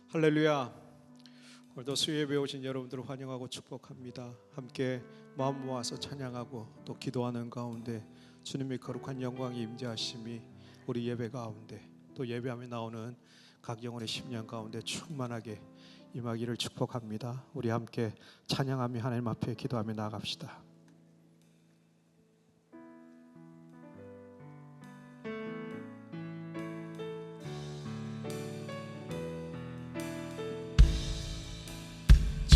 할렐루야. 오늘도 수요예배 오신 여러분들을 환영하고 축복합니다. 함께 마음 모아서 찬양하고 또 기도하는 가운데 주님의 거룩한 영광이 임재하심이 우리 예배 가운데 또 예배하며 나오는 각 영혼의 심령 가운데 충만하게 임하기를 축복합니다. 우리 함께 찬양하며 하나님 앞에 기도하며 나아갑시다.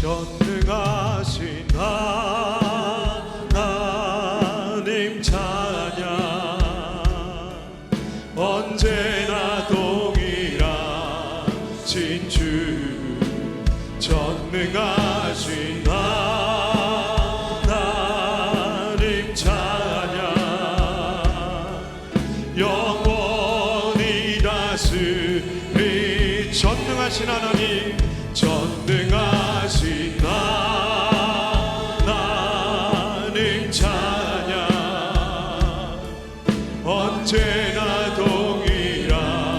전능하신 하나님 찬양 언제나 동일하신 주 전능하신 하나님 찬양 영원히 다스리 전능하신 하나님 전능하신 하나님 찬양 언제나 동일하신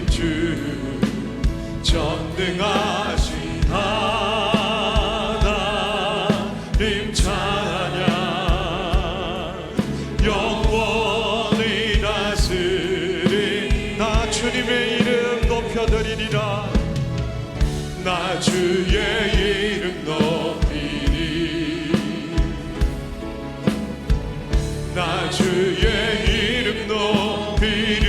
주 전능하신 하나님 찬양 영원히 다스리 나 주님의 이름 높여드리리라 나 주의 이름 높이리 나 주의 이름 높이리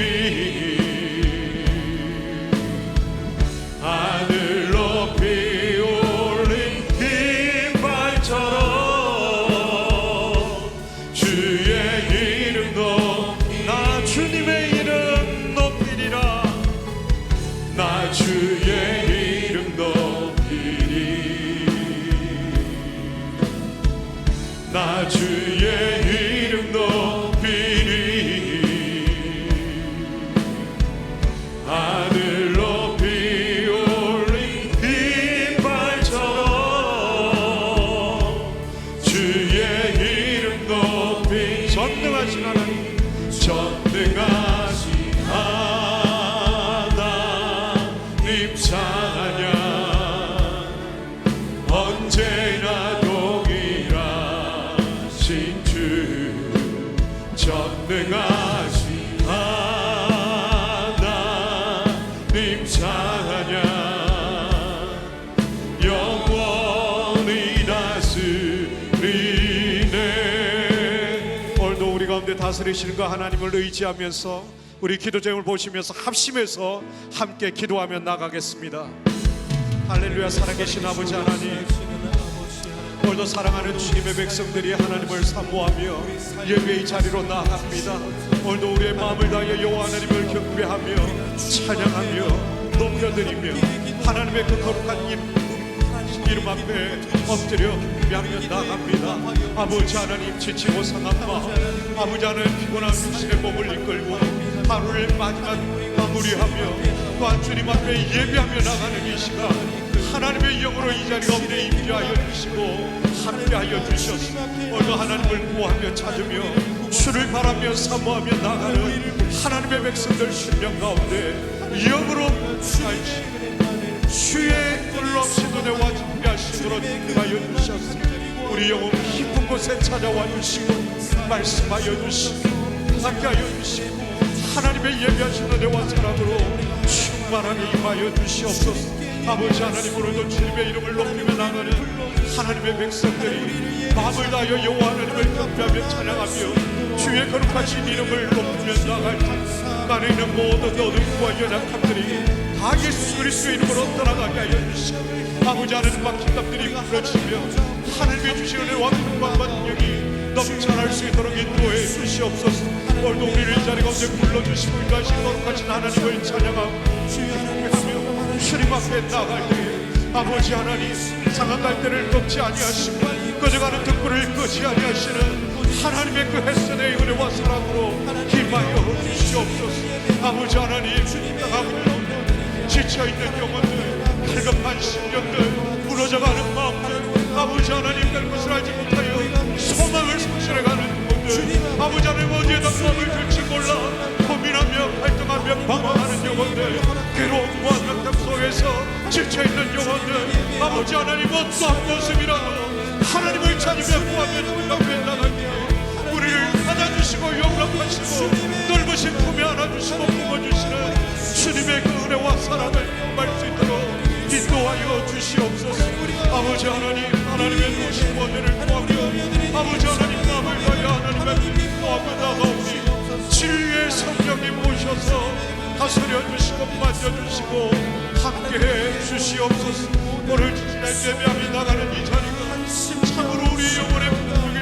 하늘 높이 올린 깃발처럼 주의 이름 높이 나 주님의 이름 높이리라 나 주의 나 주의 이름 높이리 하늘 높이 올린 깃발처럼 주의 이름 높이 전능하신 하나님 전능하신 하나님 찬양 언제나 전능하신 하나님 찬양 영원히 다스리네 오늘도 우리 가운데 다스리시는 그 하나님을 의지하면서 우리 기도 제목을 보시면서 합심해서 함께 기도하며 나가겠습니다. 할렐루야. 살아계신 아버지 하나님 오늘도 사랑하는 주님의 백성들이 하나님을 사모하며 예배의 자리로 나아갑니다. 오늘도 우리의 마음을 다하여 여호와 하나님을 경배하며 찬양하며 높여드리며 하나님의 그 거룩한 이름 앞에 엎드려 경배하며 나아갑니다. 아버지 하나님 지치고 상한 마음 아버지 하나님 피곤한 육신의 몸을 이끌고 하루를 마지막 마무리하며 또한 주님 앞에 예배하며 나가는 이 시간 하나님의 영으로 이 자리 가운데 임재하여 주시고 함께하여 주셔서 오늘도 하나님을 구하며 찾으며 주를 바라며 사모하며 나가는 하나님의 백성들 심령 가운데 영으로 주의 꿀 없이 눈에와 준비하시도록 인도하여 주셔서 우리 영혼 깊은 곳에 찾아와 주시고 말씀하여 주시고 함께하여 주시고 하나님의 예배하시는 은혜와 사랑으로 충만하게 임하여 주시옵소서. 아버지 하나님 오늘도 주님의 이름을 높이며 나가는 하나님의 백성들이 마음을 다하여 여호와 하나님을 경배하며 찬양하며 주의 거룩하신 이름을 높이며 나갈 때 안에 있는 모든 어둠과 연약함들이 다 예수 그리스도의 이름으로 떠나가게 하여 주시고 아버지 하나님 막힌 담들이 풀어지며 하나님의 주신 은혜와 평강과 능력이 넘쳐날 수 있도록 인도해 주시옵소서. 오늘도 우리를 이 자리 가운데 불러주시고 인도하신 거룩하신 하나님을 찬양하고 주님 앞에 나갈 때 아버지 하나님 상한 갈대를 꺾지 아니하시고 꺼져가는 등불을 끄지 아니하시는 하나님의 그 햇선의 은혜와 사랑으로 힘하여 주시옵소서. 아버지 하나님 지쳐있는 영혼들 갈급한 심령들 무너져가는 마음들 아버지 하나님 될 것을 알지 못하여 소망을 상실해가는 영혼들 아버지 하나님 어디에 마음을 들지 몰라 고민하며 갈등하며 방황하는 영혼들 괴로움과 낙담 속에서 지쳐있는 영혼들 아버지 하나님 어떠한 모습이라도 하나님을 찾으며 구하며 주님 앞에 나갑니다. 우리를 받아주시고 용납하시고 넓으신 품에 안아주시고 품어주시는 주님의 그 은혜와 사랑을 경험할 수 있도록 인도하여 주시옵소서. 아버지 하나님, 하나님의 모신 원회를 구하며 아버지 하나님 마음을 다하여 하나님 앞에 구하며 나가오니 진리의 성령님 모셔서 다스려 주시고 만져주시고 함께해 주시옵소서. 오늘 주신의 예배함이 나가는 이 자리가 참으로 우리 영혼의 분명일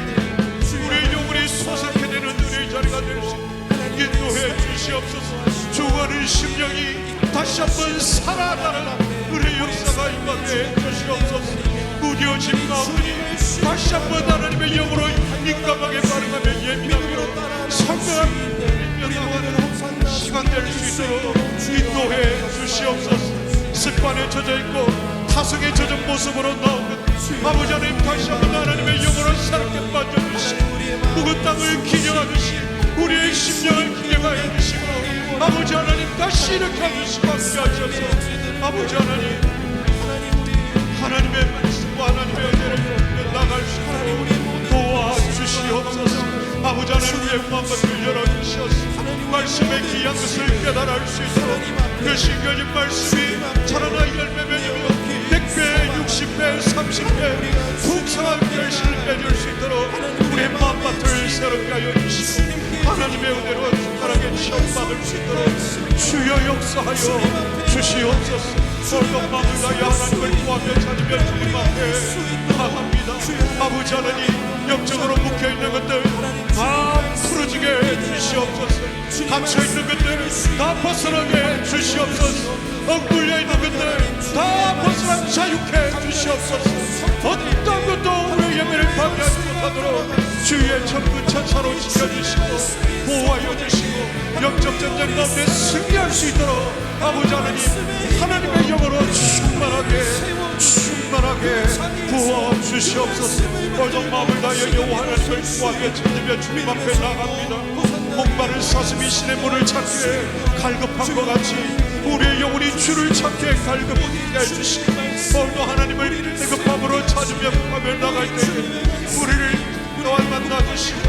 우리 영혼이 소생케 되는 은혜의 자리가 될 수 있도록 인도해 주시옵소서. 죽어가는 심령이 다시 한번 살아나는 은혜 역사가 임하게 주시옵소서. 무뎌진 마음들이 다시 한번 하나님의 영으로 민감하게 반응하며 예민하며 선명하게 나가는 시간 될 수 있도록 인도해 주시옵소서. 습관에 젖어있고 타성에 젖은 모습으로 나오는 아버지 하나님 다시 한번 하나님의 영으로 새롭게 빠져주시고 묵은 땅을 기념하듯이 우리의 심령을 기념하여 주시고 아버지 하나님 다시 일으켜주시고 함께하셔서 아버지 하나님 하나님의 말씀과 하나님의 은혜를 나갈 수 있도록 도와주시옵소서. 아버지 하나님 우리의 마음을 열어주시옵소서. 말씀의 귀한 것을 깨달을 수 있도록 그 신겨진 말씀이 자라나 열매 맺으며 100배, 60배, 30배 풍성한 결실을 맺을 수 있도록 우리의 마음밭을 새롭게 하여 주시고 하나님의 은혜로 숟가락에 취업받을 수 있도록 주여 역사하여 주시옵소서. 오늘도 마음을 다하여 하나님을 구하며 찾으며 주님 앞에 나갑니다. 아버지 하나님 영적으로 묶여있는 것들 다 풀어지게 주시옵소서. 갇혀있는 것들 다 벗어나게 주시옵소서. 얽물려 있는 것들 다 벗어나 자유케 주시옵소서. 어떤 것도 우리의 예배를 방해하지 못하도록 주의 천군 천사로 지켜주시고 보호하여 주시고 영적 전쟁 가운데 승리할 수 있도록 아버지 하나님 하나님의 영으로 충만하게 부어주시옵소서. 오늘도 마음을 다하여 여호와 하나님을 구하며 찾으며 주님 앞에 나갑니다. 목마른 사슴이 신의 문을 찾기에 갈급한 것 같이 우리의 영혼이 주를 찾기에 갈급하게 해주시고 오늘도 하나님을 갈급함으로 찾으며 구하며 나갈 때에 우리를 또한 만나주시고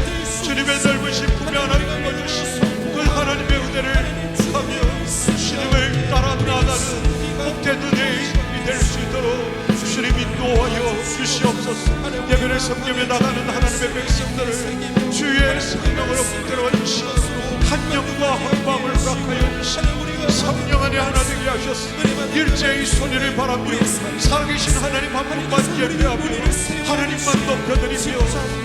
주님의 넓으신 품에 하나님 품어주시고 그 하나님의 은혜를 하며 주님을 따라 나가는 복된 은혜의 삶이 될 수 있도록 주님 인도하여 주시옵소서. 예배를 섬기며 나가는 하나님의 백성들을 주의 성령으로 붙들어 주시고 한 영과 한 마음을 허락하여 주시고 성령 안에 하나 되게 하셨으 일제의 손해를 바라며 살아계신 하나님 한 분만 예배하며 하나님만 높여드리며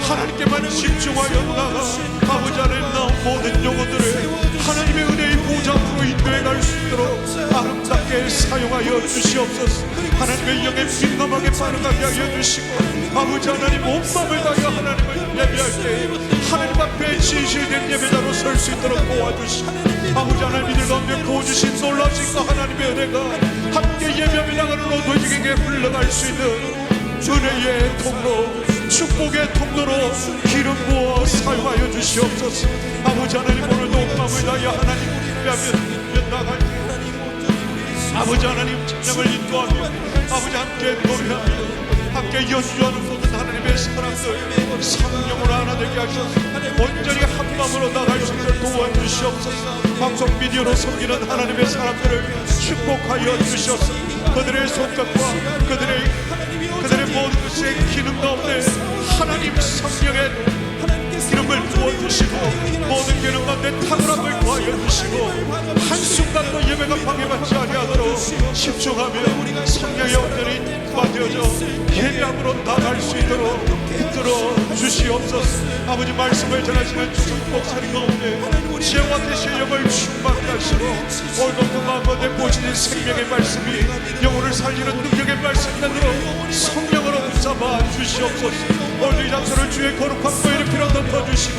하나님께만 집중하여 나가 아버지 안에 나온 모든 영혼들을 하나님의 은혜의 보좌 앞으로 인도해 갈 수 있도록 아름답게 사용하여 주시옵소서. 하나님의 영에 민감하게 반응하게 하여 주시고 아버지 하나님 온 마음을 다하여 하나님을 예배할 때 하나님 앞에 진실된 예배자로 설 수 있도록 도와주시고 아버지 하나님 이들 가운데 부어주신 놀라신 그 하나님의 은혜가 함께 예배하며 나가는 오도직에게 흘러갈 수 있는 은혜의 통로 축복의 통로로 기름 부어 사용하여 주시옵소서. 아버지 하나님 오늘도 온 마음을 다하여 하나님을 예배하며 나갈 때 아버지 하나님 찬양을 인도하며 아버지 함께 노래하며 함께 연주하는 모든 하나님의 사람들 성령으로 하나 되게 하셔서 온전히 한 마음으로 나갈 수 있도록 도와주시옵소서. 방송 미디어로 섬기는 하나님의 사람들을 축복하여 주시옵소서. 그들의 손끝과 그들의 모든 것의 기능 가운데 하나님 성령의 기름을 부어주시고 모든 기능 가운데 탁월함을 더하여 주시고 한순간도 예배가 방해받지 아니하도록 집중하며 성령의 온전히 구하되어져 예배함으로 나갈 수 있도록 붙들어 주시옵소서. 아버지 말씀을 전하시는 주석 목사님 가운데 지혜와 대시의 영을 충만케 하시고 오늘도 그 마음가운데 모시는 생명의 말씀이 영혼을 살리는 능력의 말씀만으로 성령으로 붙잡아 주시옵소서. 오늘 이 장소를 주의 거룩한 보혈의 피로 덮어주시고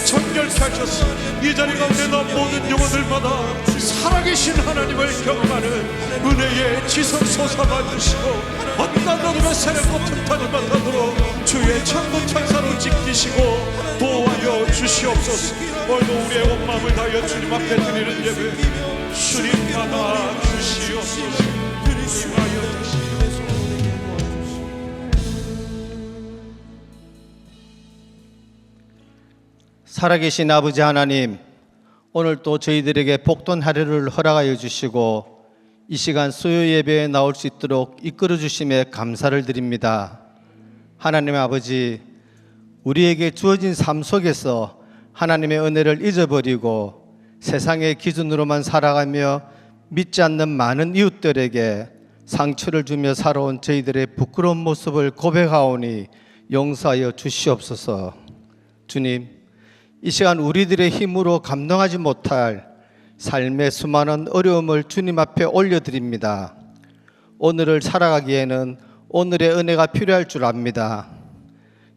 정결케 하셔서 이 자리 가운데 나 모든 영혼들마다 살아계신 하나님을 경험하는 은혜의 지성 솟아받으시고 어떤 어둠의 세력과 틈타지 못하도록 주의 천군 천사로 지키시고 도와여 주시옵소서. 오늘도 우리의 온 마음을 다하여 주님 앞에 드리는 예배 주님 받아 주시옵소서. 주님 하여 살아계신 아버지 하나님, 오늘 또 저희들에게 복된 하루를 허락하여 주시고 이 시간 수요 예배에 나올 수 있도록 이끌어 주심에 감사를 드립니다. 하나님 아버지, 우리에게 주어진 삶 속에서 하나님의 은혜를 잊어버리고 세상의 기준으로만 살아가며 믿지 않는 많은 이웃들에게 상처를 주며 살아온 저희들의 부끄러운 모습을 고백하오니 용서하여 주시옵소서. 주님, 이 시간 우리들의 힘으로 감당하지 못할 삶의 수많은 어려움을 주님 앞에 올려드립니다. 오늘을 살아가기에는 오늘의 은혜가 필요할 줄 압니다.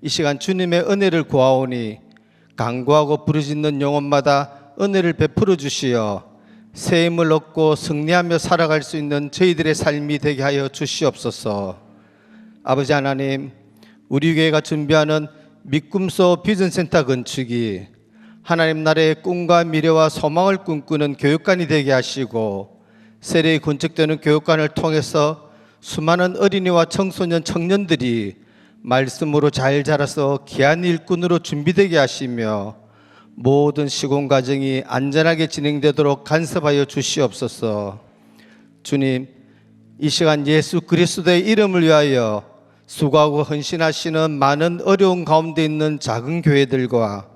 이 시간 주님의 은혜를 구하오니 간구하고 부르짖는 영혼마다 은혜를 베풀어 주시어 새 힘을 얻고 승리하며 살아갈 수 있는 저희들의 삶이 되게 하여 주시옵소서. 아버지 하나님, 우리 교회가 준비하는 믿음소 비전센터 건축이 하나님 나라의 꿈과 미래와 소망을 꿈꾸는 교육관이 되게 하시고 세례에 건축되는 교육관을 통해서 수많은 어린이와 청소년, 청년들이 말씀으로 잘 자라서 귀한 일꾼으로 준비되게 하시며 모든 시공 과정이 안전하게 진행되도록 간섭하여 주시옵소서. 주님, 이 시간 예수 그리스도의 이름을 위하여 수고하고 헌신하시는 많은 어려운 가운데 있는 작은 교회들과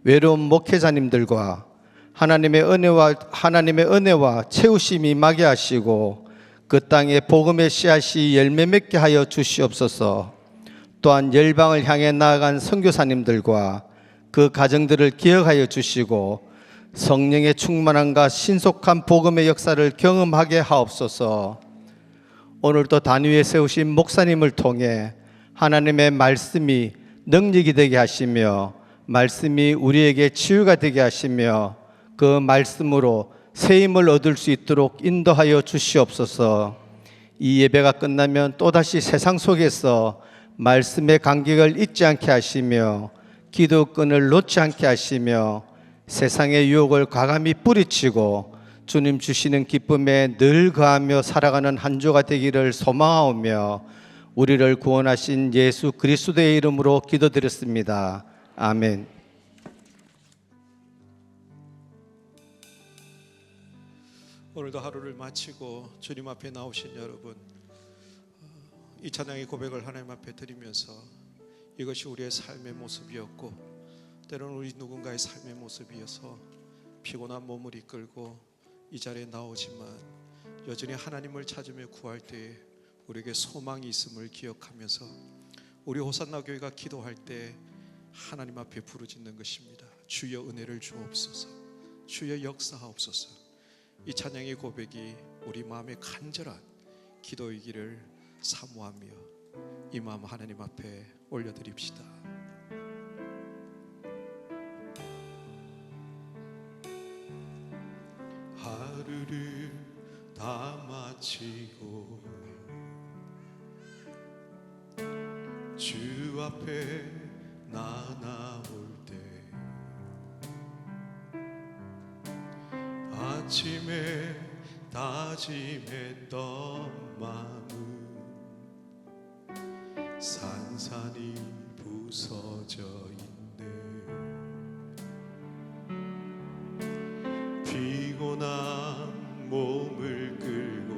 외로운 목회자님들과 하나님의 은혜와 채우심이 임하게 하시고 그 땅에 복음의 씨앗이 열매 맺게 하여 주시옵소서. 또한 열방을 향해 나아간 선교사님들과 그 가정들을 기억하여 주시고 성령의 충만함과 신속한 복음의 역사를 경험하게 하옵소서. 오늘도 단위에 세우신 목사님을 통해 하나님의 말씀이 능력이 되게 하시며 말씀이 우리에게 치유가 되게 하시며 그 말씀으로 새 힘을 얻을 수 있도록 인도하여 주시옵소서. 이 예배가 끝나면 또다시 세상 속에서 말씀의 간격을 잊지 않게 하시며 기도끈을 놓지 않게 하시며 세상의 유혹을 과감히 뿌리치고 주님 주시는 기쁨에 늘 거하며 살아가는 한 주가 되기를 소망하오며 우리를 구원하신 예수 그리스도의 이름으로 기도드렸습니다. 아멘. 오늘도 하루를 마치고 주님 앞에 나오신 여러분, 이 찬양의 고백을 하나님 앞에 드리면서 이것이 우리의 삶의 모습이었고 때로는 우리 누군가의 삶의 모습이어서 피곤한 몸을 이끌고 이 자리에 나오지만 여전히 하나님을 찾으며 구할 때에 우리에게 소망이 있음을 기억하면서 우리 호산나 교회가 기도할 때 하나님 앞에 부르짖는 것입니다. 주여 은혜를 주옵소서, 주여 역사하옵소서. 이 찬양의 고백이 우리 마음의 간절한 기도이기를 사모하며 이 마음 하나님 앞에 올려드립시다. 하루를 다 마치고 주 앞에 나올 때 아침에 다짐했던 마음은 산산이 부서져 있네. 피곤한 몸을 끌고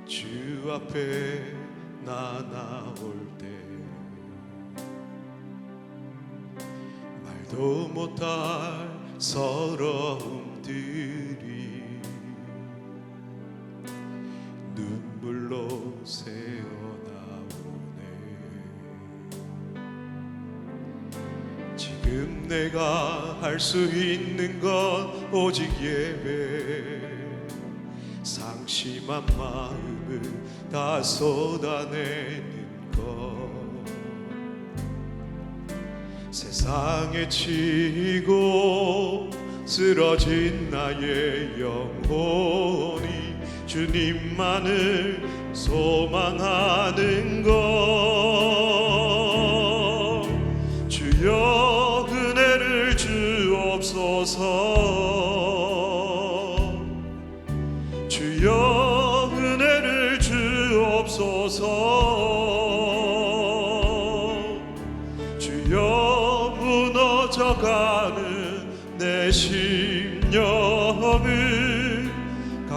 주 앞에 나올 때 말도 못할 서러움들이 눈물로 새어나오네. 지금 내가 할 수 있는 건 오직 예배, 상심한 마음을 다 쏟아내는 것. 세상에 치이고 쓰러진 나의 영혼이 주님만을 소망하는 것. 주여 은혜를 주옵소서, 주여 은혜를 주옵소서.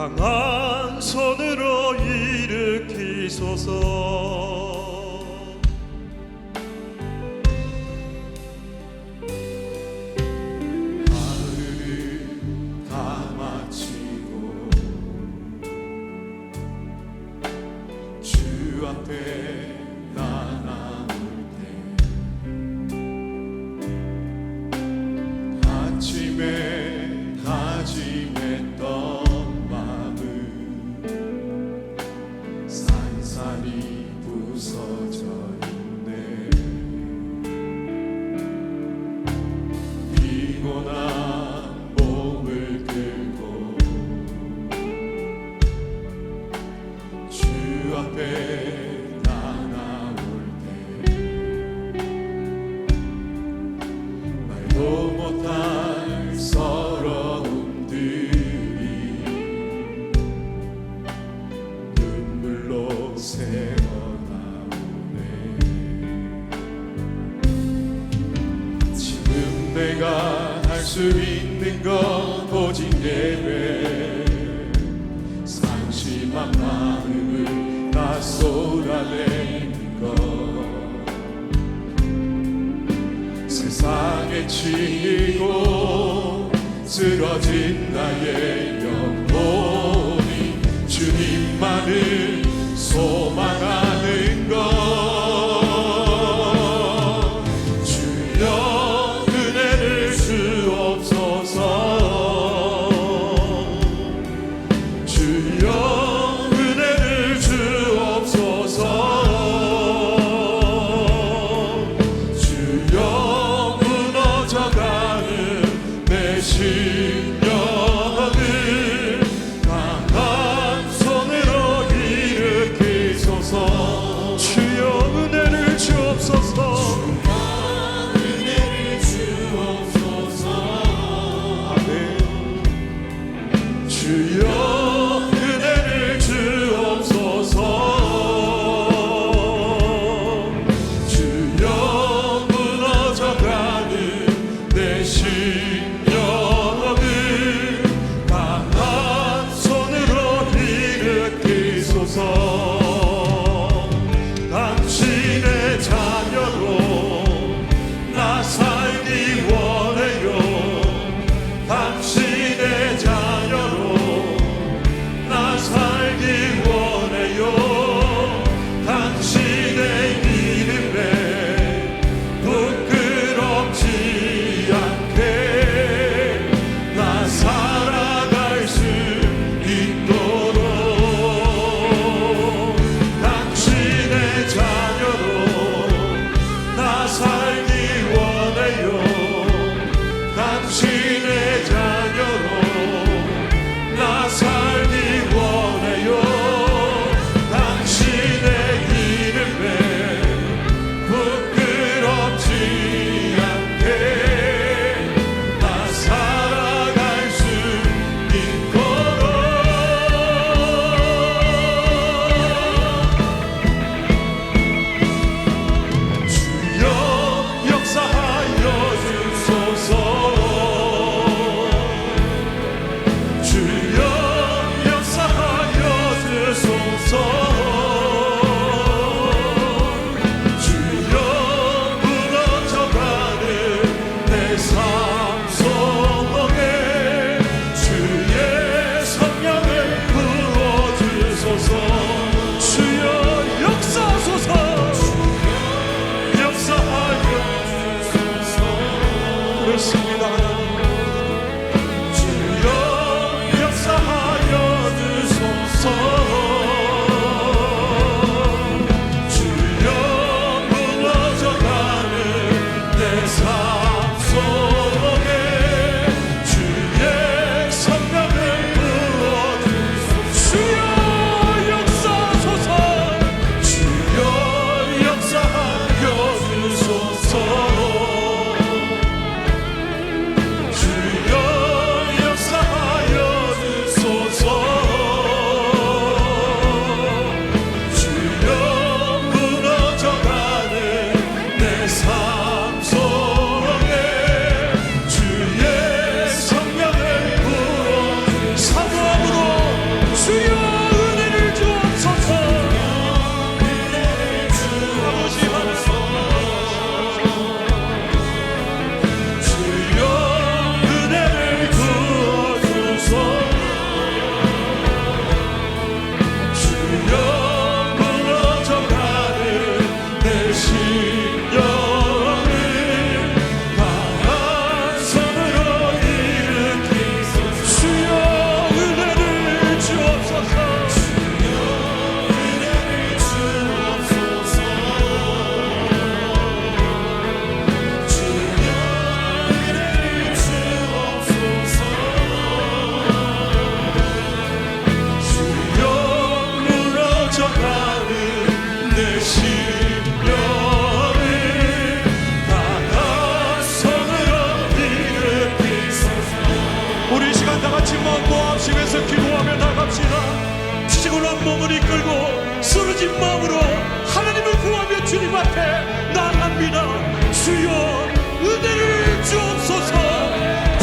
강한 손으로 일으키소서. 하루를 다 마치고 주 앞에 나 나올 때 아침에 다짐했던 마음은 산산이 부서져 있네. 피곤한 몸을 끌고 주 앞에 나 나올 때 말도 못할 서러움들이 눈물로 새어나오네. 지금 내가 할 수 있는 건 오직 예배. 상심한 마음을 다 쏟아내는 것. 세상에 치이고 쓰러진 나의 영혼이 주님만을 소망하는 것. 주여 은혜를 주옵소서. 주여 은혜를 주옵소서. 주여 무너져가는 내 심령을 강한 손으로 일으키소서. 주여 은혜를 주옵소서. 주여 은혜를 주옵소서. 주여 무너져가는 내 심령을 강한 손으로 일으키소서. 당신의 자녀로 나 살기 원해요. 당신의 자녀로 나 살기 원해요. 당신의 이름에 부끄럽지 않게 나 살아갈 수 있도록 당신의 자녀로 나 살기 원해요. 당신의 자녀로 나 살기 원해요. 몸을 이끌고 쓰러진 마음으로 하나님을 구하며 주님 앞에 나아갑니다. 주여 은혜를 주옵소서.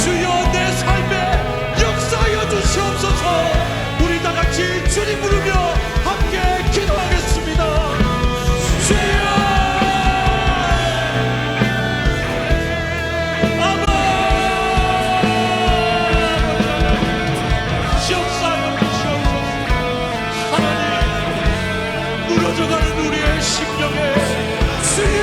주여 내 삶에 역사하여 주시옵소서. 우리 다 같이 주님 부르며 함께 기도하겠습니다. 주여 아바 역사하여 주시옵소서. 하나님 무너져가는 우리의 심령에 주여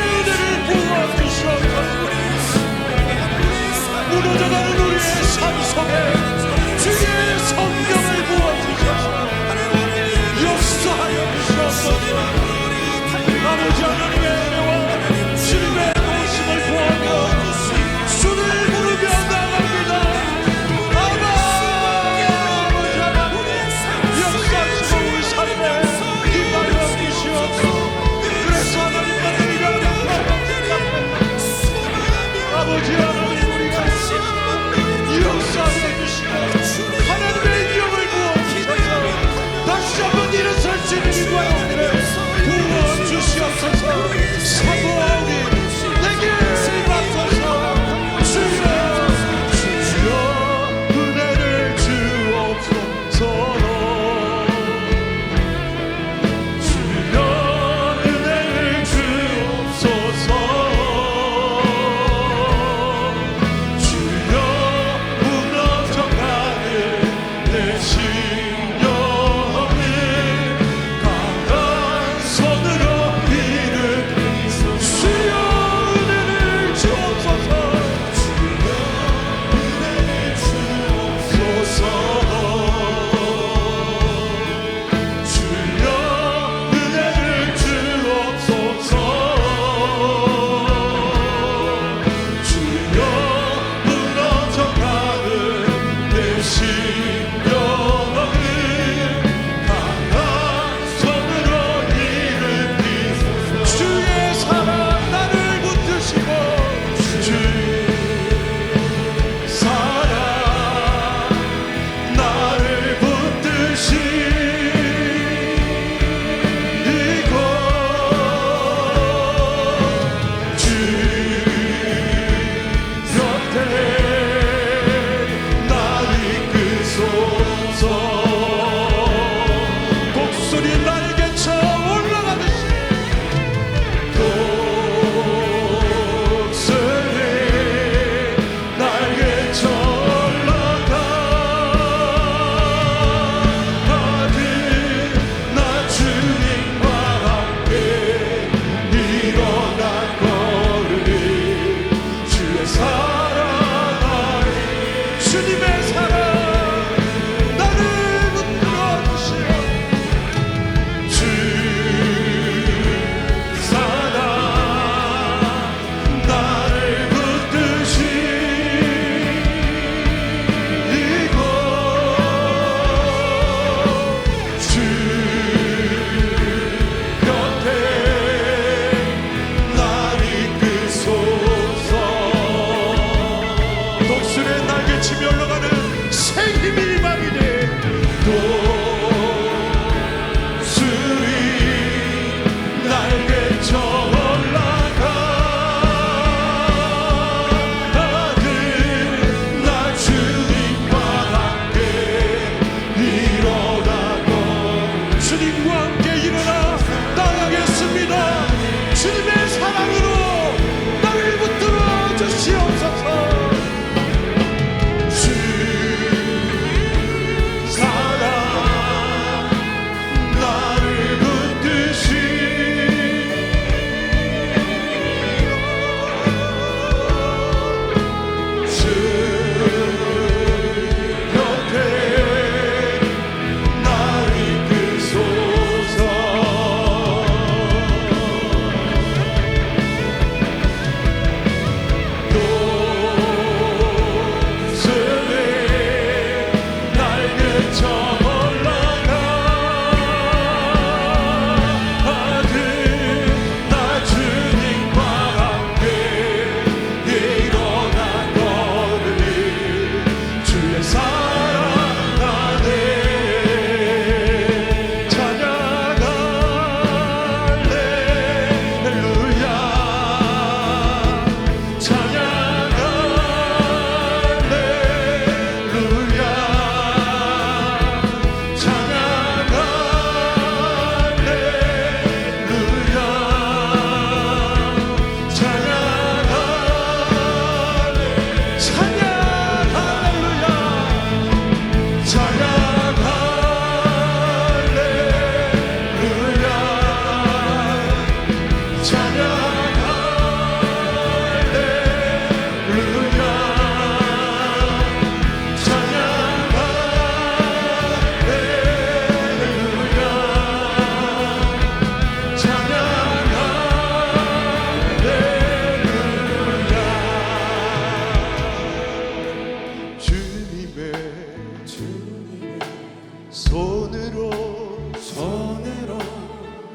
손으로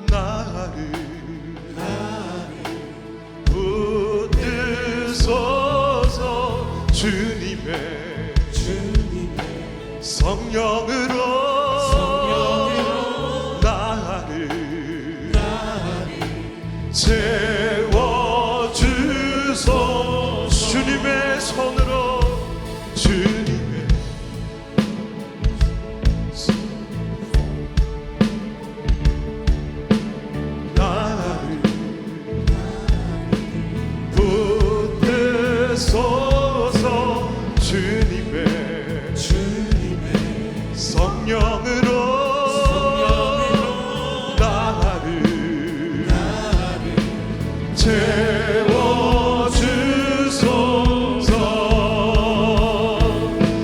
나를 붙드소서. 주님의 성령으로 나를 채워주소. 주님의 손으로 주님의 나를 붙드소서. 주님의 성령으로 나를 채워주소서.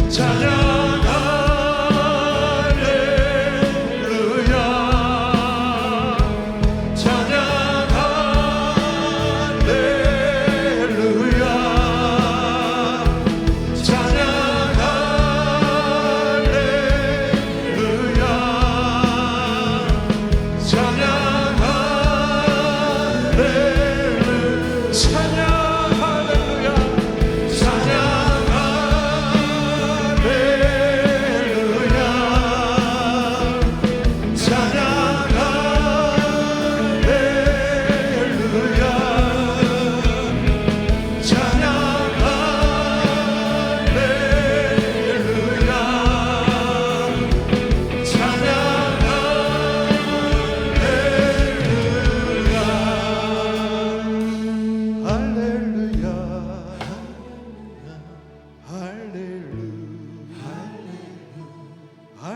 찬양 할렐루야. 찬양 할렐루야. 찬양 할렐루야. 찬양 할렐루야. 찬양 할렐루야. 찬양 할렐루야. 찬양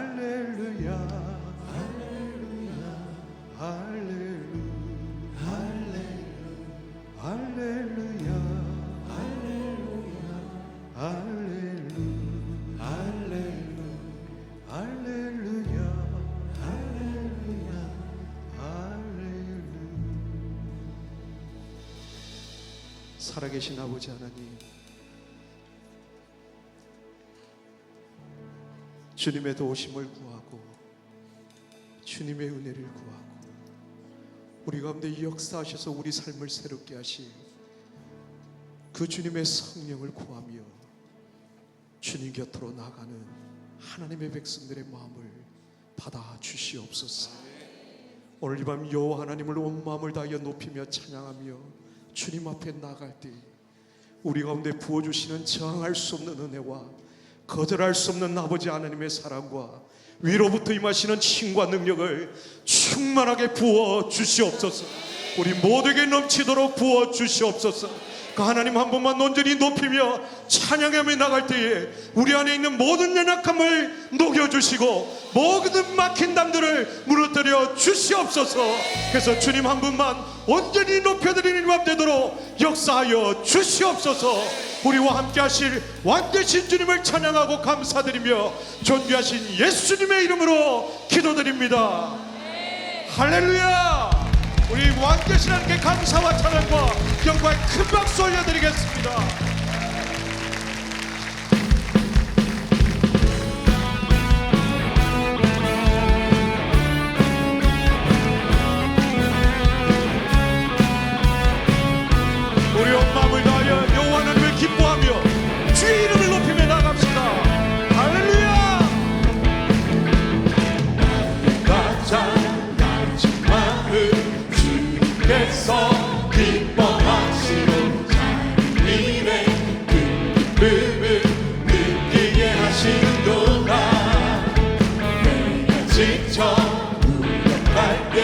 할렐루야. 찬양 할렐루야. 찬양 할렐루야. 할렐루야. 할렐루야. 할렐루야. 살아계신 아버지 하나님, 주님의 도우심을 구하고 주님의 은혜를 구하고 우리 가운데 역사하셔서 우리 삶을 새롭게 하실 그 주님의 성령을 구하며 주님 곁으로 나가는 하나님의 백성들의 마음을 받아 주시옵소서. 오늘 이 밤 여호와 하나님을 온 마음을 다하여 높이며 찬양하며 주님 앞에 나갈 때 우리 가운데 부어주시는 저항할 수 없는 은혜와 거절할 수 없는 아버지 하나님의 사랑과 위로부터 임하시는 힘과 능력을 충만하게 부어 주시옵소서. 우리 모두에게 넘치도록 부어 주시옵소서. 그 하나님 한 번만 온전히 높이며 찬양하며 나갈 때에 우리 안에 있는 모든 연약함을 녹여주시고 모든 막힌 담들을 무너뜨려 주시옵소서. 그래서 주님 한 분만 온전히 높여드리는 밤 되도록 역사하여 주시옵소서. 우리와 함께 하실 왕되신 주님을 찬양하고 감사드리며 존귀하신 예수님의 이름으로 기도드립니다. 할렐루야. 우리 왕되신 하나님께 감사와 찬양과 영광의 큰 박수 올려드리겠습니다. 우리 온 마음을 다하여 여호와 하나님을 기뻐하며 주의 이름을 높이며 나갑시다. 할렐루야. 가장 마음 주께서 기뻐하시고 자기의 그 기쁨을 느끼게 하시는도다. 내가 지쳐 무력할 때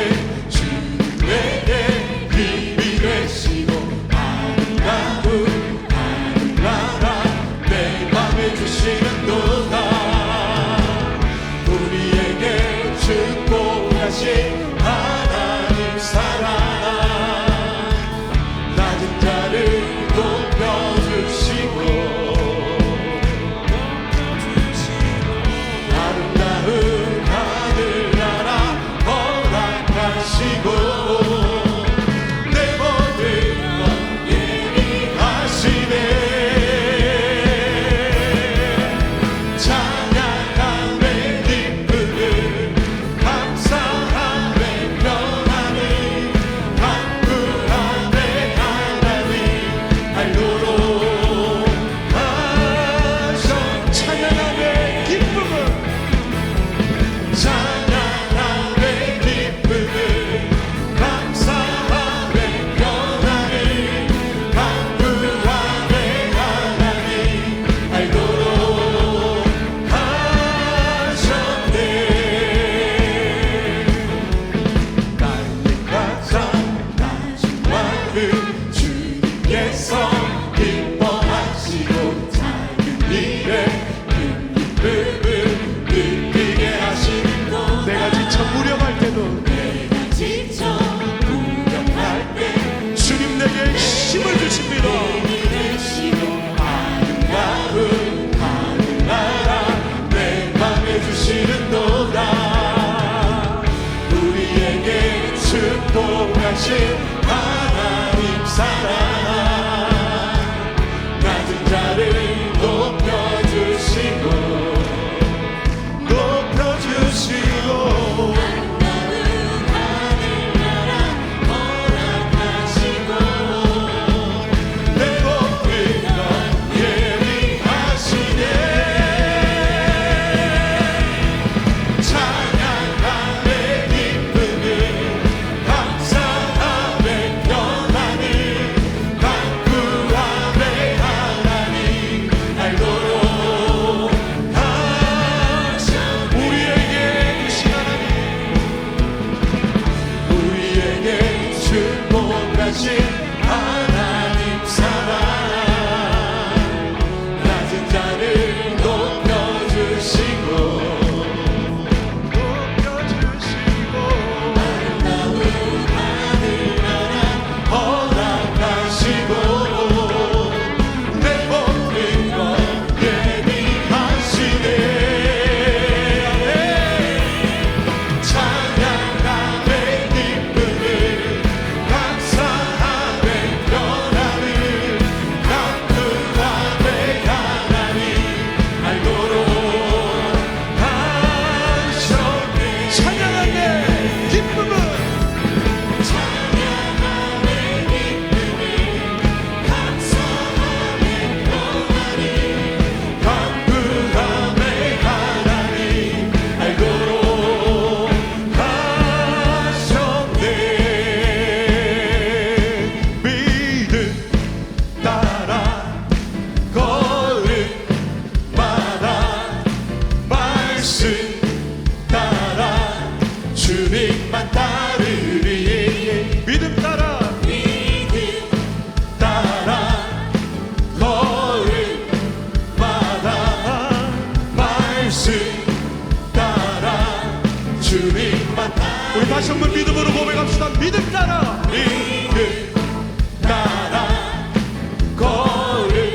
주에게 힘이 되시고 아름다운 하늘나라 내 맘에 주시는도다. 우리에게 축복하신 하나님 사랑아, 낮은 자를 높여주시고 아름다운 하늘나라 허락하시고 내 모든 것 예비하시네. 찬양함에 기쁘게 찬양하네 기쁨을 감사하네 평안을 강구하네 하나님 알도록 하셨네. 나의 가장 낮은 마음을 주님께서 기뻐하시고 작은 일에 큰 기쁨을 느끼게 하시는 것. 내가 지쳐 무력할 때도 주님 내게 힘을 주십니다. 아름다운 하늘나라 내 맘에 주시는도다. 우리에게 축복하신 하나님 사랑 낮은 자를 높여주시고 내 목숨과 예비하시네. 찬양하네 기쁨을 감사하네 평안을 강구하네 하나님 알도록 우리에게 주신 하나님 우리에게 축복하신 하나님 사랑 낮은 자를 높여주시고 아름다운 하늘나라 허락하시고 내 모든 것 예비하시네. 찬양하네 기쁨을 감사하네 평안을 강구하네 하나님 알도록 하셨네. 찬양하네 기쁨을 강구하네 하나님 알도록 하셨네. 믿음 따라 걸음마다 말씀 따라 주님만 따르리. 믿음 따라 걸음마다 말씀 따라 주님만 따르리. 우리 다시 한번 믿음으로 고백합시다. 믿음 따라 걸음마다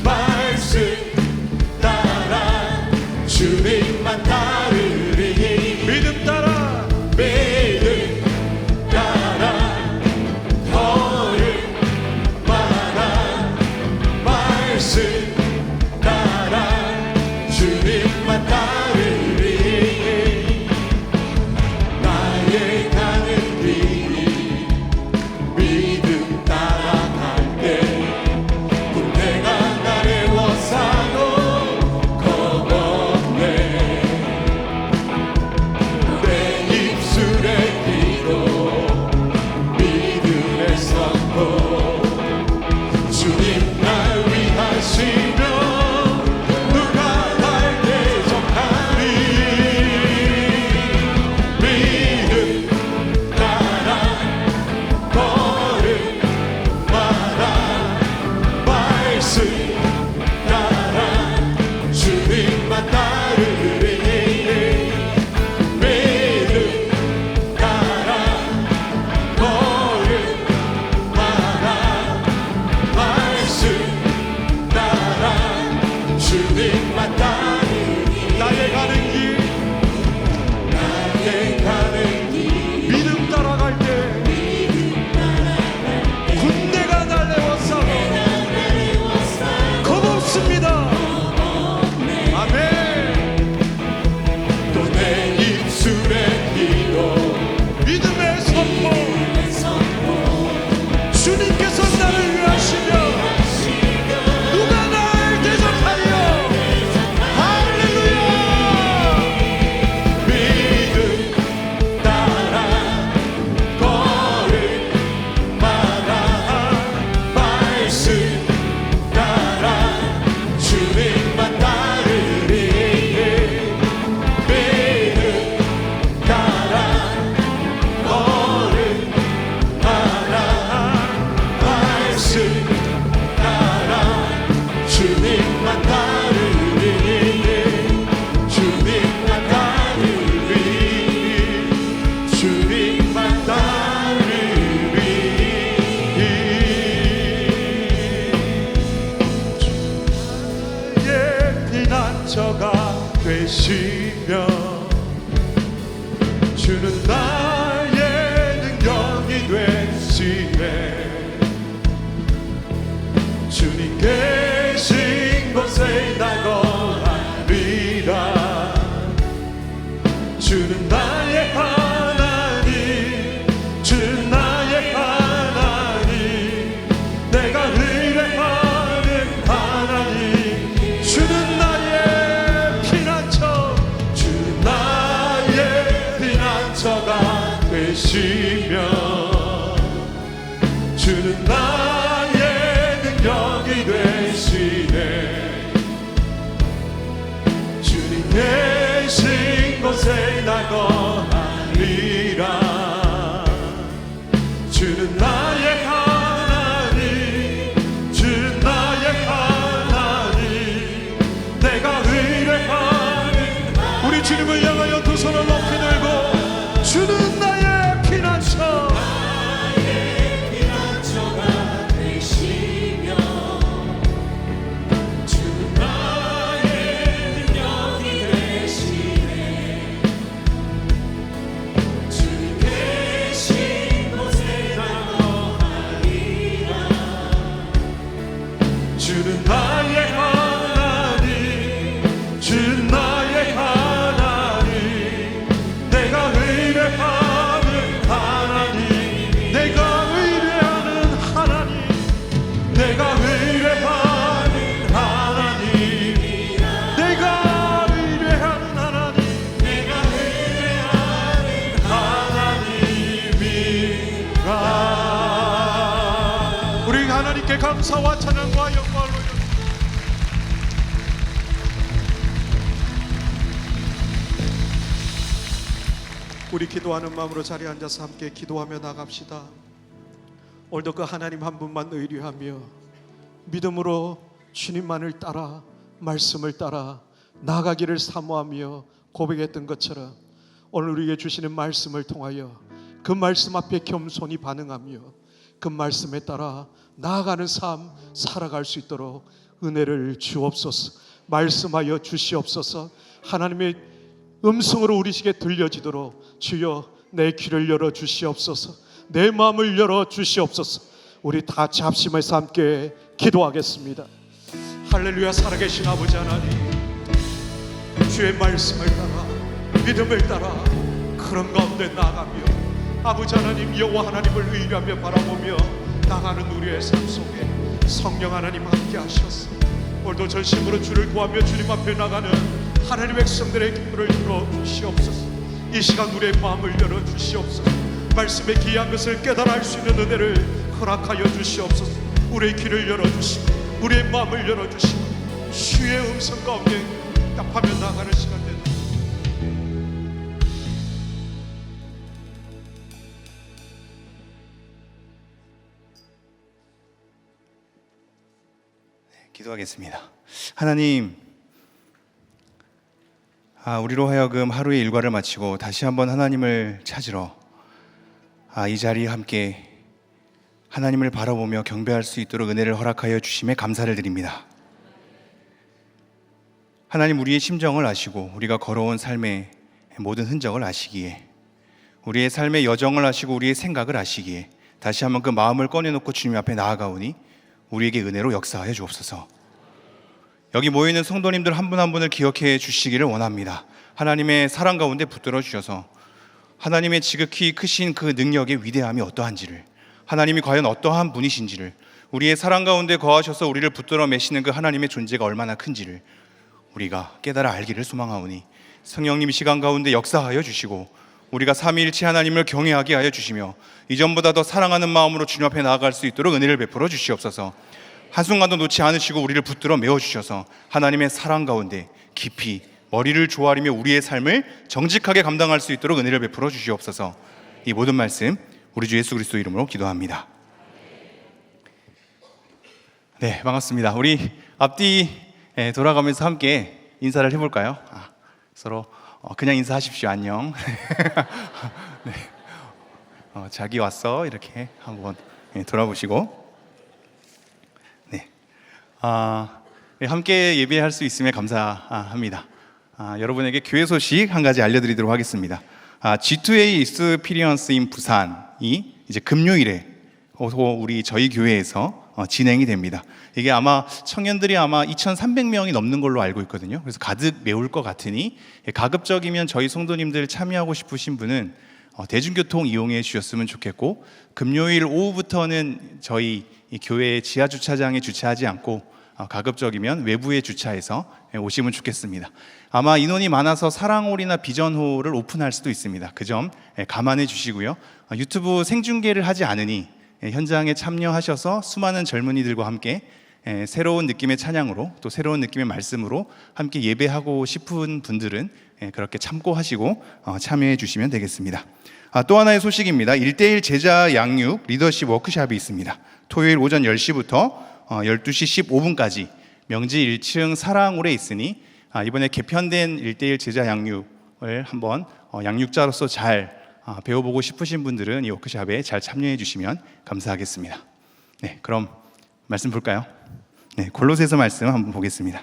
말씀 따라 주님만 따르리. 믿음 따라 걸음마다 말씀 따라 주님만 따르리. 나의 가는 길 믿음 따라갈 때 군대가 나를 워싸도 겁없네. 되시며 주는 나의 능력이 되시네. 주님 계신 곳에 나 거하리라. 주는 나의 하나님, 주는 나의 하나님, 내가 의뢰하는 하나님. 주는 나의 피난처, 주는 나의 피난처가 되시며 주는 나의 능력이 되시네. 주님 계신 곳에 나 거하리라. 주는 나의 하나님, 주는 나의 하나님, 내가 의뢰하는. 우리 주님을 향하여 두 손을 높이 들고 주는 나의 피난처, 나의 피난처가 되시며 주는 나의 능력이 되시네. 주님 계신 곳에 나 거하리라. 주는 나의 하나님, 주는 나의 하나님, 내가 의뢰하는 하나님, 내가 의뢰하는 하나님, 내가 의뢰하는 하나님, 내가 의뢰하는 하나님, 내가 의뢰하는 하나님이라. 우리 하나님께 감사와 찬양과 영광을 올려. 우리 기도하는 마음으로 자리에 앉아서 함께 기도하며 나갑시다. 오늘도 그 하나님 한 분만 의뢰하며 믿음으로 주님만을 따라 말씀을 따라 나가기를 사모하며 고백했던 것처럼 오늘 우리에게 주시는 말씀을 통하여 그 말씀 앞에 겸손히 반응하며 그 말씀에 따라 나아가는 삶 살아갈 수 있도록 은혜를 주옵소서. 말씀하여 주시옵소서. 하나님의 음성으로 우리에게 들려지도록 주여 내 귀를 열어 주시옵소서. 내 마음을 열어 주시옵소서. 우리 다 같이 합심해서 함께 기도하겠습니다. 할렐루야. 살아계신 아버지 하나님, 주의 말씀을 따라 믿음을 따라 그런 가운데 나가며 아버지 하나님 여호와 하나님을 의뢰하며 바라보며 나가는 우리의 삶 속에 성령 하나님 함께 하셔서 오늘도 전심으로 주를 구하며 주님 앞에 나가는 하나님의 백성들의 기도를 들어주시옵소서. 이 시간 우리의 마음을 열어주시옵소서. 말씀의 귀한 것을 깨달아 알 수 있는 은혜를 허락하여 주시옵소서. 우리의 귀를 열어주시고 우리의 마음을 열어주시고 주의 음성 가운데 답하며 나가는 시간 되는 기도하겠습니다. 하나님, 우리로 하여금 하루의 일과를 마치고 다시 한번 하나님을 찾으러 이 자리에 함께 하나님을 바라보며 경배할 수 있도록 은혜를 허락하여 주심에 감사를 드립니다. 하나님, 우리의 심정을 아시고 우리가 걸어온 삶의 모든 흔적을 아시기에, 우리의 삶의 여정을 아시고 우리의 생각을 아시기에 다시 한번 그 마음을 꺼내놓고 주님 앞에 나아가오니 우리에게 은혜로 역사하여 주옵소서. 여기 모여있는 성도님들 한 분 한 분을 기억해 주시기를 원합니다. 하나님의 사랑 가운데 붙들어 주셔서 하나님의 지극히 크신 그 능력의 위대함이 어떠한지를, 하나님이 과연 어떠한 분이신지를, 우리의 사랑 가운데 거하셔서 우리를 붙들어 매시는 그 하나님의 존재가 얼마나 큰지를 우리가 깨달아 알기를 소망하오니 성령님 이 시간 가운데 역사하여 주시고 우리가 삼위일체 하나님을 경외하게 하여 주시며 이전보다 더 사랑하는 마음으로 주님 앞에 나아갈 수 있도록 은혜를 베풀어 주시옵소서. 한순간도 놓지 않으시고 우리를 붙들어 메워주셔서 하나님의 사랑 가운데 깊이 머리를 조아리며 우리의 삶을 정직하게 감당할 수 있도록 은혜를 베풀어 주시옵소서. 이 모든 말씀 우리 주 예수 그리스도 이름으로 기도합니다. 네, 반갑습니다. 우리 앞뒤 돌아가면서 함께 인사를 해볼까요? 서로 그냥 인사하십시오. 안녕. 네. 자기 왔어 이렇게 한번 돌아보시고, 네. 함께 예배할 수 있음에 감사합니다. 여러분에게 교회 소식 한 가지 알려드리도록 하겠습니다. G2A Experience in 부산이 이제 금요일에 저희 교회에서 진행이 됩니다. 이게 아마 청년들이 아마 2,300명이 넘는 걸로 알고 있거든요. 그래서 가득 메울 것 같으니 가급적이면 저희 성도님들 참여하고 싶으신 분은 대중교통 이용해 주셨으면 좋겠고, 금요일 오후부터는 저희 이 교회 지하 주차장에 주차하지 않고 가급적이면 외부에 주차해서 오시면 좋겠습니다. 아마 인원이 많아서 사랑홀이나 비전홀을 오픈할 수도 있습니다. 그 점 감안해 주시고요. 유튜브 생중계를 하지 않으니 현장에 참여하셔서 수많은 젊은이들과 함께 새로운 느낌의 찬양으로, 또 새로운 느낌의 말씀으로 함께 예배하고 싶은 분들은 그렇게 참고하시고 참여해 주시면 되겠습니다. 또 하나의 소식입니다. 1:1 제자 양육 리더십 워크숍이 있습니다. 토요일 오전 10시부터 12시 15분까지 명지 1층 사랑홀에 있으니 이번에 개편된 1:1 제자 양육을 한번 양육자로서 잘 배워보고 싶으신 분들은 이 워크숍에 잘 참여해 주시면 감사하겠습니다. 네, 그럼 말씀 볼까요? 네, 골로새서 말씀 한번 보겠습니다.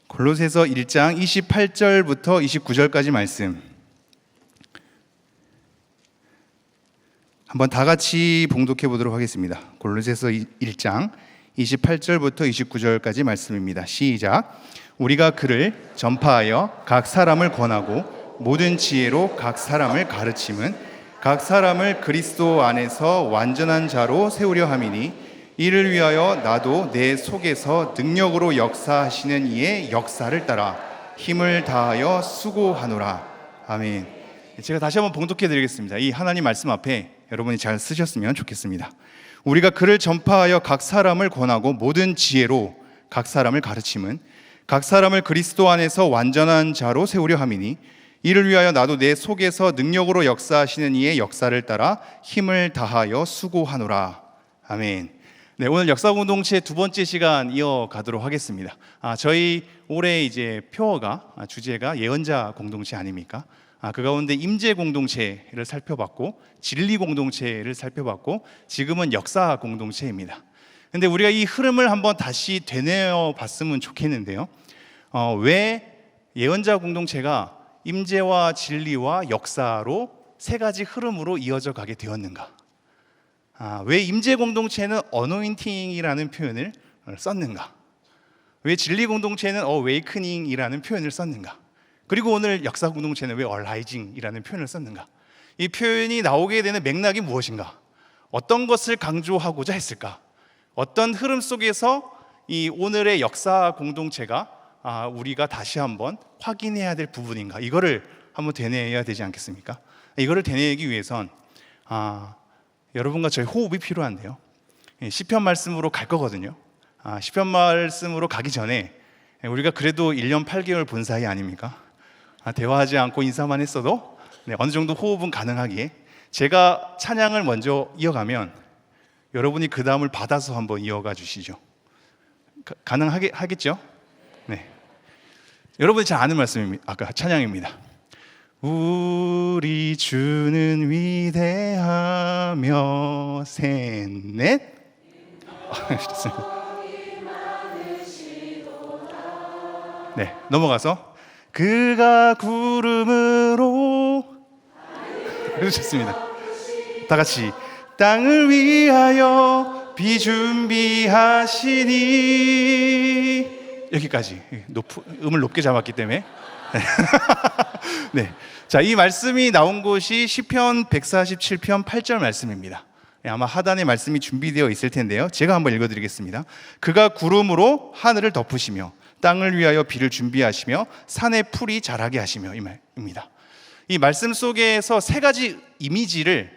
골로새서 1장 28절부터 29절까지 말씀 한번 다 같이 봉독해 보도록 하겠습니다. 골로새서 1장 28절부터 29절까지 말씀입니다. 시작. 우리가 그를 전파하여 각 사람을 권하고 모든 지혜로 각 사람을 가르침은 각 사람을 그리스도 안에서 완전한 자로 세우려 함이니, 이를 위하여 나도 내 속에서 능력으로 역사하시는 이의 역사를 따라 힘을 다하여 수고하노라. 아멘. 제가 다시 한번 봉독해 드리겠습니다. 이 하나님 말씀 앞에 여러분이 잘 쓰셨으면 좋겠습니다. 우리가 그를 전파하여 각 사람을 권하고 모든 지혜로 각 사람을 가르침은 각 사람을 그리스도 안에서 완전한 자로 세우려 함이니, 이를 위하여 나도 내 속에서 능력으로 역사하시는 이의 역사를 따라 힘을 다하여 수고하노라. 아멘. 네, 오늘 역사공동체 두 번째 시간 이어가도록 하겠습니다. 저희 올해 이제 표어가 주제가 예언자 공동체 아닙니까? 그 가운데 임재 공동체를 살펴봤고, 진리 공동체를 살펴봤고, 지금은 역사 공동체입니다. 근데 우리가 이 흐름을 한번 다시 되뇌어 봤으면 좋겠는데요. 왜 예언자 공동체가 임재와 진리와 역사로 세 가지 흐름으로 이어져 가게 되었는가? 왜 임재 공동체는 어노인팅이라는 표현을 썼는가? 왜 진리 공동체는 어웨이크닝이라는 표현을 썼는가? 그리고 오늘 역사 공동체는 왜 얼라이징이라는 표현을 썼는가? 이 표현이 나오게 되는 맥락이 무엇인가? 어떤 것을 강조하고자 했을까? 어떤 흐름 속에서 이 오늘의 역사 공동체가 우리가 다시 한번 확인해야 될 부분인가? 이거를 한번 되뇌어야 되지 않겠습니까? 이거를 되뇌기 위해선 여러분과 저희 호흡이 필요한데요. 시편 말씀으로 갈 거거든요. 시편 말씀으로 가기 전에 우리가 그래도 1년 8개월 본 사이 아닙니까? 대화하지 않고 인사만 했어도 어느 정도 호흡은 가능하기에 제가 찬양을 먼저 이어가면 여러분이 그 다음을 받아서 한번 이어가 주시죠. 가능하겠죠? 네. 여러분이 잘 아는 말씀입니다. 아까 찬양입니다. 우리 주는 위대하며 셋넷. 네, 넘어가서 그가 구름으로. 좋습니다. 다 같이 땅을 위하여 비 준비하시니. 여기까지 음을 높게 잡았기 때문에. 네, 자, 이 말씀이 나온 곳이 시편 147편 8절 말씀입니다. 아마 하단에 말씀이 준비되어 있을 텐데요. 제가 한번 읽어드리겠습니다. 그가 구름으로 하늘을 덮으시며 땅을 위하여 비를 준비하시며 산에 풀이 자라게 하시며, 이 말입니다. 이 말씀 속에서 세 가지 이미지를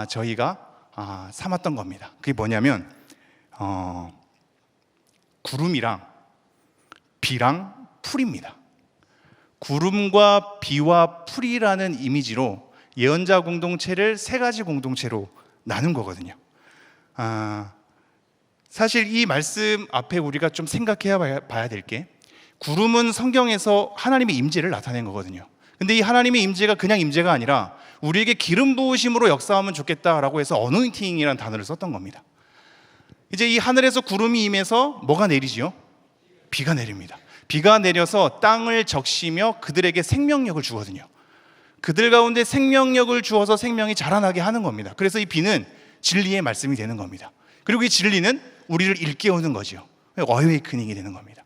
저희가 삼았던 겁니다. 그게 뭐냐면 구름이랑 비랑 풀입니다. 구름과 비와 풀이라는 이미지로 예언자 공동체를 세 가지 공동체로 나눈 거거든요. 사실 이 말씀 앞에 우리가 좀 생각해 봐야 될 게, 구름은 성경에서 하나님의 임재를 나타낸 거거든요. 근데 이 하나님의 임재가 그냥 임재가 아니라 우리에게 기름 부으심으로 역사하면 좋겠다라고 해서 어노인팅이라는 단어를 썼던 겁니다. 이제 이 하늘에서 구름이 임해서 뭐가 내리지요? 비가 내립니다. 비가 내려서 땅을 적시며 그들에게 생명력을 주거든요. 그들 가운데 생명력을 주어서 생명이 자라나게 하는 겁니다. 그래서 이 비는 진리의 말씀이 되는 겁니다. 그리고 이 진리는 우리를 일깨우는 거죠. 어웨이크닝이 되는 겁니다.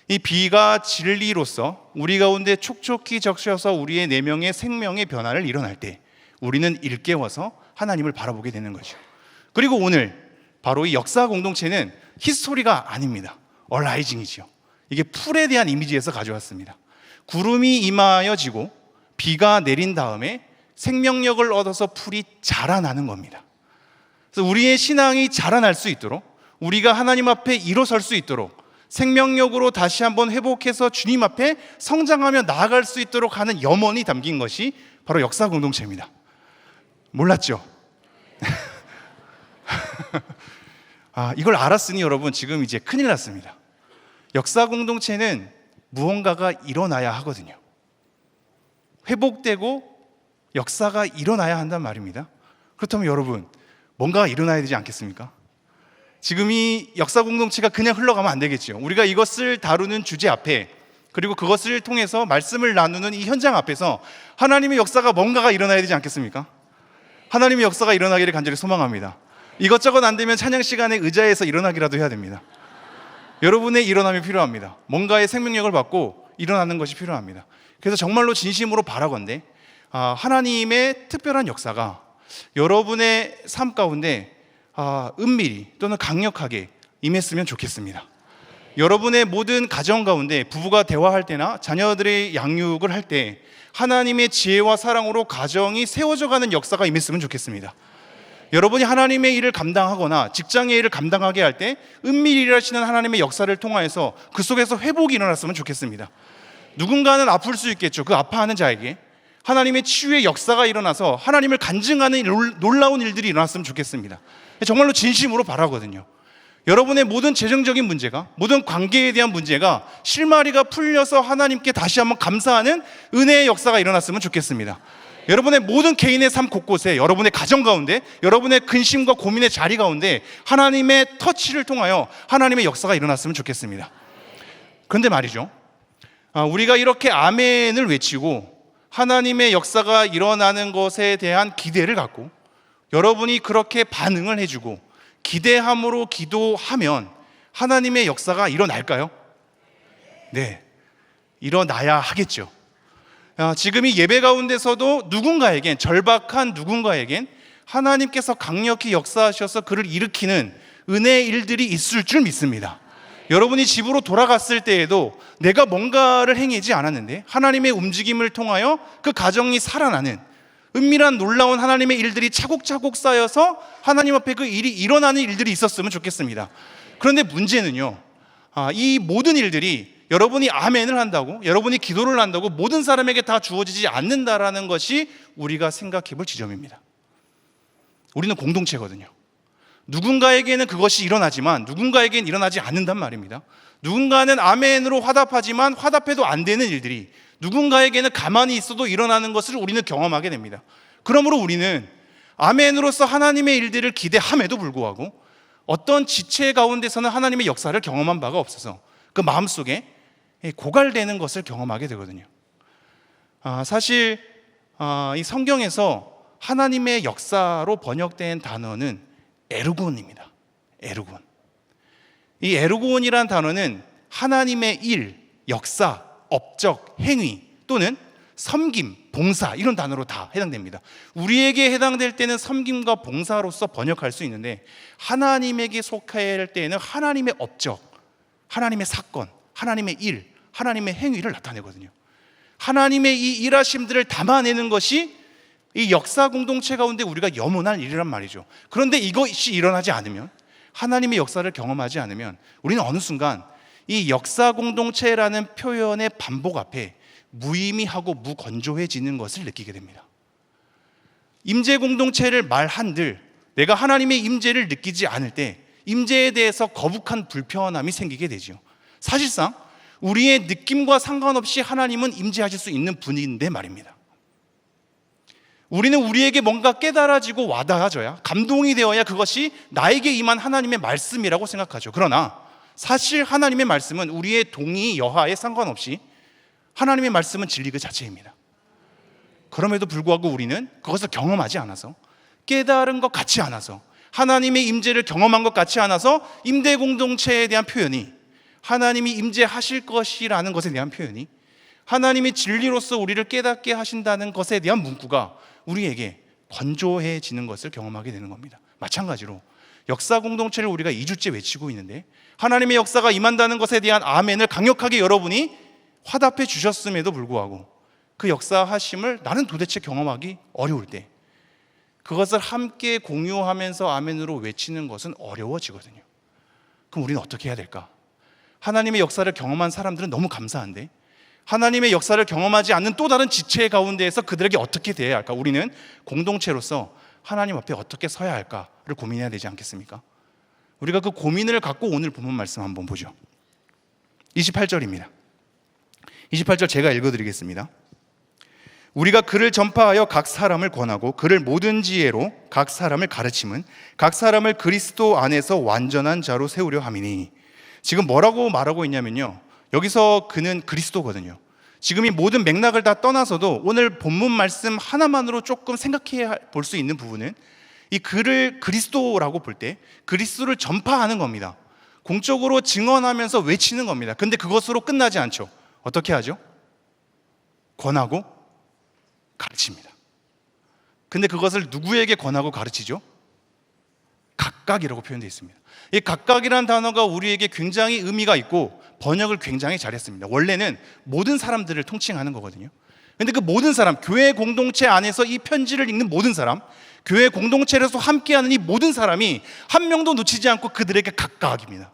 이 비가 진리로서 우리 가운데 촉촉히 적셔서 우리의 내면의 생명의 변화를 일어날 때 우리는 일깨워서 하나님을 바라보게 되는 거죠. 그리고 오늘 바로 이 역사 공동체는 히스토리가 아닙니다. 얼라이징이죠. 이게 풀에 대한 이미지에서 가져왔습니다. 구름이 임하여 지고 비가 내린 다음에 생명력을 얻어서 풀이 자라나는 겁니다. 그래서 우리의 신앙이 자라날 수 있도록, 우리가 하나님 앞에 일어설 수 있도록, 생명력으로 다시 한번 회복해서 주님 앞에 성장하며 나아갈 수 있도록 하는 염원이 담긴 것이 바로 역사 공동체입니다. 몰랐죠? 이걸 알았으니 여러분 지금 이제 큰일 났습니다. 역사 공동체는 무언가가 일어나야 하거든요. 회복되고 역사가 일어나야 한단 말입니다. 그렇다면 여러분, 뭔가가 일어나야 되지 않겠습니까? 지금 이 역사 공동체가 그냥 흘러가면 안 되겠죠. 우리가 이것을 다루는 주제 앞에, 그리고 그것을 통해서 말씀을 나누는 이 현장 앞에서 하나님의 역사가 뭔가가 일어나야 되지 않겠습니까? 하나님의 역사가 일어나기를 간절히 소망합니다. 이것저것 안 되면 찬양 시간에 의자에서 일어나기라도 해야 됩니다. 여러분의 일어남이 필요합니다. 뭔가의 생명력을 받고 일어나는 것이 필요합니다. 그래서 정말로 진심으로 바라건대 하나님의 특별한 역사가 여러분의 삶 가운데 은밀히 또는 강력하게 임했으면 좋겠습니다. 여러분의 모든 가정 가운데 부부가 대화할 때나 자녀들의 양육을 할 때 하나님의 지혜와 사랑으로 가정이 세워져 가는 역사가 임했으면 좋겠습니다. 여러분이 하나님의 일을 감당하거나 직장의 일을 감당하게 할 때 은밀히 일하시는 하나님의 역사를 통하여서 그 속에서 회복이 일어났으면 좋겠습니다. 누군가는 아플 수 있겠죠. 그 아파하는 자에게 하나님의 치유의 역사가 일어나서 하나님을 간증하는 놀라운 일들이 일어났으면 좋겠습니다. 정말로 진심으로 바라거든요. 여러분의 모든 재정적인 문제가, 모든 관계에 대한 문제가 실마리가 풀려서 하나님께 다시 한번 감사하는 은혜의 역사가 일어났으면 좋겠습니다. 여러분의 모든 개인의 삶 곳곳에, 여러분의 가정 가운데, 여러분의 근심과 고민의 자리 가운데 하나님의 터치를 통하여 하나님의 역사가 일어났으면 좋겠습니다. 그런데 말이죠, 우리가 이렇게 아멘을 외치고 하나님의 역사가 일어나는 것에 대한 기대를 갖고 여러분이 그렇게 반응을 해주고 기대함으로 기도하면 하나님의 역사가 일어날까요? 네, 일어나야 하겠죠. 지금 이 예배 가운데서도 누군가에겐, 절박한 누군가에겐 하나님께서 강력히 역사하셔서 그를 일으키는 은혜의 일들이 있을 줄 믿습니다. 여러분이 집으로 돌아갔을 때에도 내가 뭔가를 행하지 않았는데 하나님의 움직임을 통하여 그 가정이 살아나는 은밀한 놀라운 하나님의 일들이 차곡차곡 쌓여서 하나님 앞에 그 일이 일어나는 일들이 있었으면 좋겠습니다. 그런데 문제는요, 이 모든 일들이 여러분이 아멘을 한다고, 여러분이 기도를 한다고 모든 사람에게 다 주어지지 않는다라는 것이 우리가 생각해 볼 지점입니다. 우리는 공동체거든요. 누군가에게는 그것이 일어나지만 누군가에게는 일어나지 않는단 말입니다. 누군가는 아멘으로 화답하지만 화답해도 안 되는 일들이 누군가에게는 가만히 있어도 일어나는 것을 우리는 경험하게 됩니다. 그러므로 우리는 아멘으로서 하나님의 일들을 기대함에도 불구하고 어떤 지체 가운데서는 하나님의 역사를 경험한 바가 없어서 그 마음속에 고갈되는 것을 경험하게 되거든요. 사실 이 성경에서 하나님의 역사로 번역된 단어는 에르곤입니다. 에르곤. 이 에르곤이란 단어는 하나님의 일, 역사, 업적, 행위 또는 섬김, 봉사 이런 단어로 다 해당됩니다. 우리에게 해당될 때는 섬김과 봉사로서 번역할 수 있는데 하나님에게 속할 때는 하나님의 업적, 하나님의 사건, 하나님의 일, 하나님의 행위를 나타내거든요. 하나님의 이 일하심들을 담아내는 것이 이 역사 공동체 가운데 우리가 염원할 일이란 말이죠. 그런데 이것이 일어나지 않으면, 하나님의 역사를 경험하지 않으면 우리는 어느 순간 이 역사 공동체라는 표현의 반복 앞에 무의미하고 무건조해지는 것을 느끼게 됩니다. 임재 공동체를 말한들 내가 하나님의 임재를 느끼지 않을 때 임재에 대해서 거북한 불편함이 생기게 되죠. 사실상 우리의 느낌과 상관없이 하나님은 임재하실 수 있는 분인데 말입니다. 우리는 우리에게 뭔가 깨달아지고 와닿아져야, 감동이 되어야 그것이 나에게 임한 하나님의 말씀이라고 생각하죠. 그러나 사실 하나님의 말씀은 우리의 동의 여하에 상관없이 하나님의 말씀은 진리 그 자체입니다. 그럼에도 불구하고 우리는 그것을 경험하지 않아서, 깨달은 것 같지 않아서, 하나님의 임재를 경험한 것 같지 않아서 임대 공동체에 대한 표현이, 하나님이 임재하실 것이라는 것에 대한 표현이, 하나님이 진리로서 우리를 깨닫게 하신다는 것에 대한 문구가 우리에게 건조해지는 것을 경험하게 되는 겁니다. 마찬가지로 역사 공동체를 우리가 2주째 외치고 있는데 하나님의 역사가 임한다는 것에 대한 아멘을 강력하게 여러분이 화답해 주셨음에도 불구하고 그 역사하심을 나는 도대체 경험하기 어려울 때 그것을 함께 공유하면서 아멘으로 외치는 것은 어려워지거든요. 그럼 우리는 어떻게 해야 될까? 하나님의 역사를 경험한 사람들은 너무 감사한데 하나님의 역사를 경험하지 않는 또 다른 지체 가운데에서 그들에게 어떻게 대해야 할까? 우리는 공동체로서 하나님 앞에 어떻게 서야 할까를 고민해야 되지 않겠습니까? 우리가 그 고민을 갖고 오늘 본문 말씀 한번 보죠. 28절입니다. 28절 제가 읽어드리겠습니다. 우리가 그를 전파하여 각 사람을 권하고 그를 모든 지혜로 각 사람을 가르침은 각 사람을 그리스도 안에서 완전한 자로 세우려 함이니. 지금 뭐라고 말하고 있냐면요, 여기서 그는 그리스도거든요. 지금 이 모든 맥락을 다 떠나서도 오늘 본문 말씀 하나만으로 조금 생각해 볼 수 있는 부분은 이 그를 그리스도라고 볼 때 그리스도를 전파하는 겁니다. 공적으로 증언하면서 외치는 겁니다. 근데 그것으로 끝나지 않죠. 어떻게 하죠? 권하고 가르칩니다. 근데 그것을 누구에게 권하고 가르치죠? 각각이라고 표현되어 있습니다. 이 각각이라는 단어가 우리에게 굉장히 의미가 있고 번역을 굉장히 잘했습니다. 원래는 모든 사람들을 통칭하는 거거든요. 근데 그 모든 사람, 교회 공동체 안에서 이 편지를 읽는 모든 사람, 교회 공동체에서 함께하는 이 모든 사람이 한 명도 놓치지 않고 그들에게 각각입니다.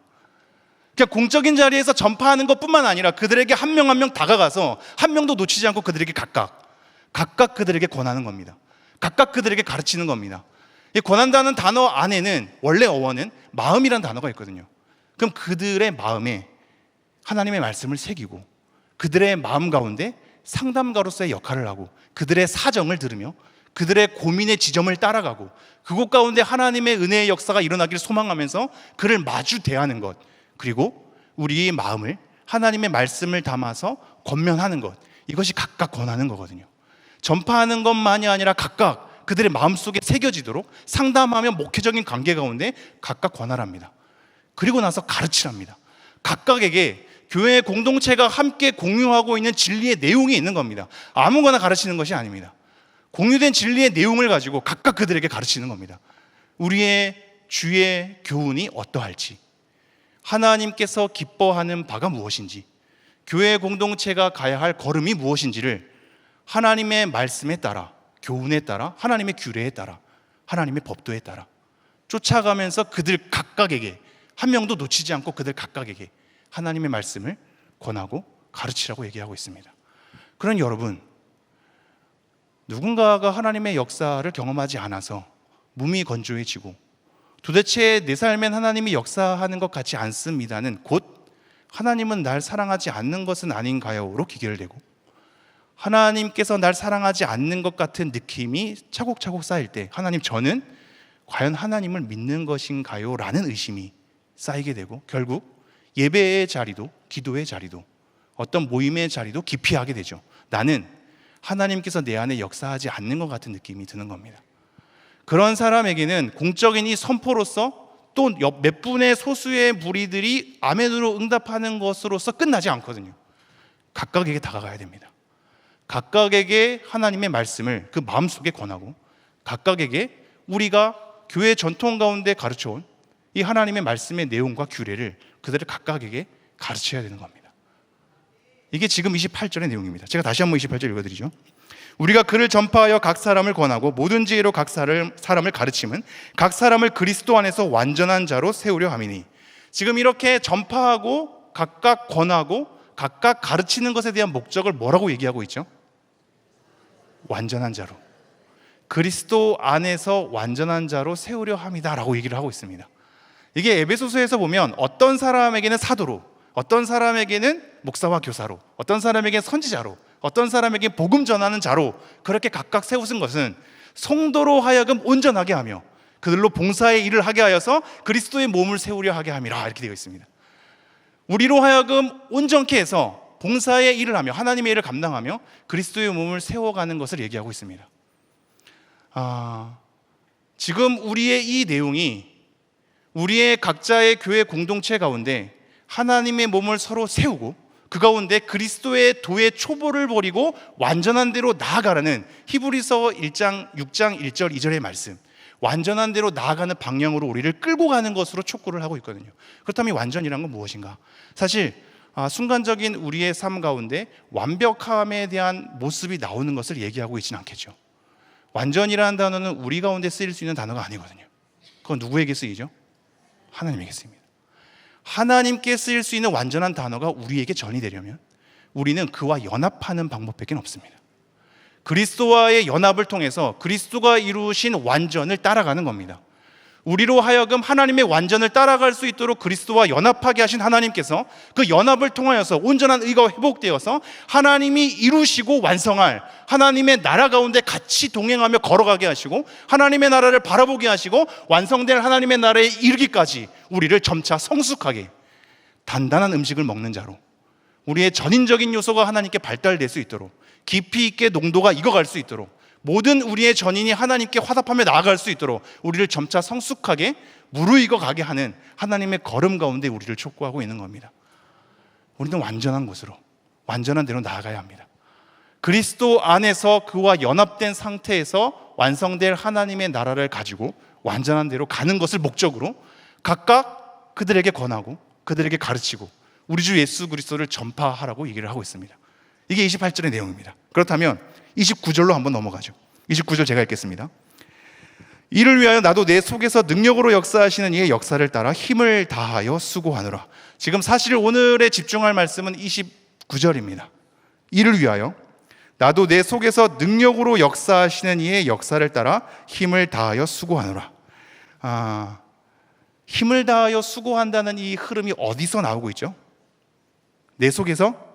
그냥 공적인 자리에서 전파하는 것뿐만 아니라 그들에게 한 명 한 명 다가가서 한 명도 놓치지 않고 그들에게 각각 그들에게 권하는 겁니다. 각각 그들에게 가르치는 겁니다. 이 권한다는 단어 안에는 원래 어원은 마음이라는 단어가 있거든요. 그럼 그들의 마음에 하나님의 말씀을 새기고 그들의 마음 가운데 상담가로서의 역할을 하고 그들의 사정을 들으며 그들의 고민의 지점을 따라가고 그곳 가운데 하나님의 은혜의 역사가 일어나기를 소망하면서 그를 마주 대하는 것, 그리고 우리의 마음을 하나님의 말씀을 담아서 권면하는 것, 이것이 각각 권하는 거거든요. 전파하는 것만이 아니라 각각 그들의 마음속에 새겨지도록 상담하며 목회적인 관계 가운데 각각 권하랍니다. 그리고 나서 가르치랍니다. 각각에게 교회 공동체가 함께 공유하고 있는 진리의 내용이 있는 겁니다. 아무거나 가르치는 것이 아닙니다. 공유된 진리의 내용을 가지고 각각 그들에게 가르치는 겁니다. 우리의 주의 교훈이 어떠할지, 하나님께서 기뻐하는 바가 무엇인지, 교회 공동체가 가야 할 걸음이 무엇인지를 하나님의 말씀에 따라, 교훈에 따라, 하나님의 규례에 따라, 하나님의 법도에 따라 쫓아가면서 그들 각각에게, 한 명도 놓치지 않고 그들 각각에게 하나님의 말씀을 권하고 가르치라고 얘기하고 있습니다. 그런 여러분, 누군가가 하나님의 역사를 경험하지 않아서 몸이 건조해지고 도대체 내 삶엔 하나님이 역사하는 것 같지 않습니다는 곧 하나님은 날 사랑하지 않는 것은 아닌가요로 기결되고, 하나님께서 날 사랑하지 않는 것 같은 느낌이 차곡차곡 쌓일 때 하나님, 저는 과연 하나님을 믿는 것인가요? 라는 의심이 쌓이게 되고 결국 예배의 자리도, 기도의 자리도, 어떤 모임의 자리도 기피하게 되죠. 나는 하나님께서 내 안에 역사하지 않는 것 같은 느낌이 드는 겁니다. 그런 사람에게는 공적인 이 선포로서 또 몇 분의 소수의 무리들이 아멘으로 응답하는 것으로서 끝나지 않거든요. 각각에게 다가가야 됩니다. 각각에게 하나님의 말씀을 그 마음속에 권하고 각각에게 우리가 교회 전통 가운데 가르쳐온 이 하나님의 말씀의 내용과 규례를 그들을 각각에게 가르쳐야 되는 겁니다. 이게 지금 28절의 내용입니다. 제가 다시 한번 28절 읽어드리죠. 우리가 그를 전파하여 각 사람을 권하고 모든 지혜로 각 사람을 가르침은 각 사람을 그리스도 안에서 완전한 자로 세우려 함이니. 지금 이렇게 전파하고 각각 권하고 각각 가르치는 것에 대한 목적을 뭐라고 얘기하고 있죠? 완전한 자로, 그리스도 안에서 완전한 자로 세우려 함이다 라고 얘기를 하고 있습니다. 이게 에베소서에서 보면 어떤 사람에게는 사도로, 어떤 사람에게는 목사와 교사로, 어떤 사람에게는 선지자로, 어떤 사람에게 복음 전하는 자로 그렇게 각각 세우신 것은 성도로 하여금 온전하게 하며 그들로 봉사의 일을 하게 하여서 그리스도의 몸을 세우려 하게 함이라 이렇게 되어 있습니다. 우리로 하여금 온전케 해서 봉사의 일을 하며 하나님의 일을 감당하며 그리스도의 몸을 세워가는 것을 얘기하고 있습니다. 지금 우리의 이 내용이 우리의 각자의 교회 공동체 가운데 하나님의 몸을 서로 세우고 그 가운데 그리스도의 도의 초보를 버리고 완전한 대로 나아가라는 히브리서 1장 6장 1절 2절의 말씀, 완전한 대로 나아가는 방향으로 우리를 끌고 가는 것으로 촉구를 하고 있거든요. 그렇다면 완전이란 건 무엇인가? 사실 순간적인 우리의 삶 가운데 완벽함에 대한 모습이 나오는 것을 얘기하고 있지는 않겠죠. 완전이라는 단어는 우리 가운데 쓰일 수 있는 단어가 아니거든요. 그건 누구에게 쓰이죠? 하나님에게 쓰입니다. 하나님께 쓰일 수 있는 완전한 단어가 우리에게 전이 되려면 우리는 그와 연합하는 방법밖에 없습니다. 그리스도와의 연합을 통해서 그리스도가 이루신 완전을 따라가는 겁니다. 우리로 하여금 하나님의 완전을 따라갈 수 있도록 그리스도와 연합하게 하신 하나님께서 그 연합을 통하여서 온전한 의가 회복되어서 하나님이 이루시고 완성할 하나님의 나라 가운데 같이 동행하며 걸어가게 하시고 하나님의 나라를 바라보게 하시고 완성될 하나님의 나라에 이르기까지 우리를 점차 성숙하게 단단한 음식을 먹는 자로 우리의 전인적인 요소가 하나님께 발달될 수 있도록 깊이 있게 농도가 익어갈 수 있도록 모든 우리의 전인이 하나님께 화답하며 나아갈 수 있도록 우리를 점차 성숙하게 무르익어 가게 하는 하나님의 걸음 가운데 우리를 촉구하고 있는 겁니다. 우리는 완전한 곳으로 완전한 대로 나아가야 합니다. 그리스도 안에서 그와 연합된 상태에서 완성될 하나님의 나라를 가지고 완전한 대로 가는 것을 목적으로 각각 그들에게 권하고 그들에게 가르치고 우리 주 예수 그리스도를 전파하라고 얘기를 하고 있습니다. 이게 28절의 내용입니다. 그렇다면 29절로 한번 넘어가죠. 29절 제가 읽겠습니다. 이를 위하여 나도 내 속에서 능력으로 역사하시는 이의 역사를 따라 힘을 다하여 수고하노라. 지금 사실 오늘의 집중할 말씀은 29절입니다. 이를 위하여 나도 내 속에서 능력으로 역사하시는 이의 역사를 따라 힘을 다하여 수고하노라. 힘을 다하여 수고한다는 이 흐름이 어디서 나오고 있죠? 내 속에서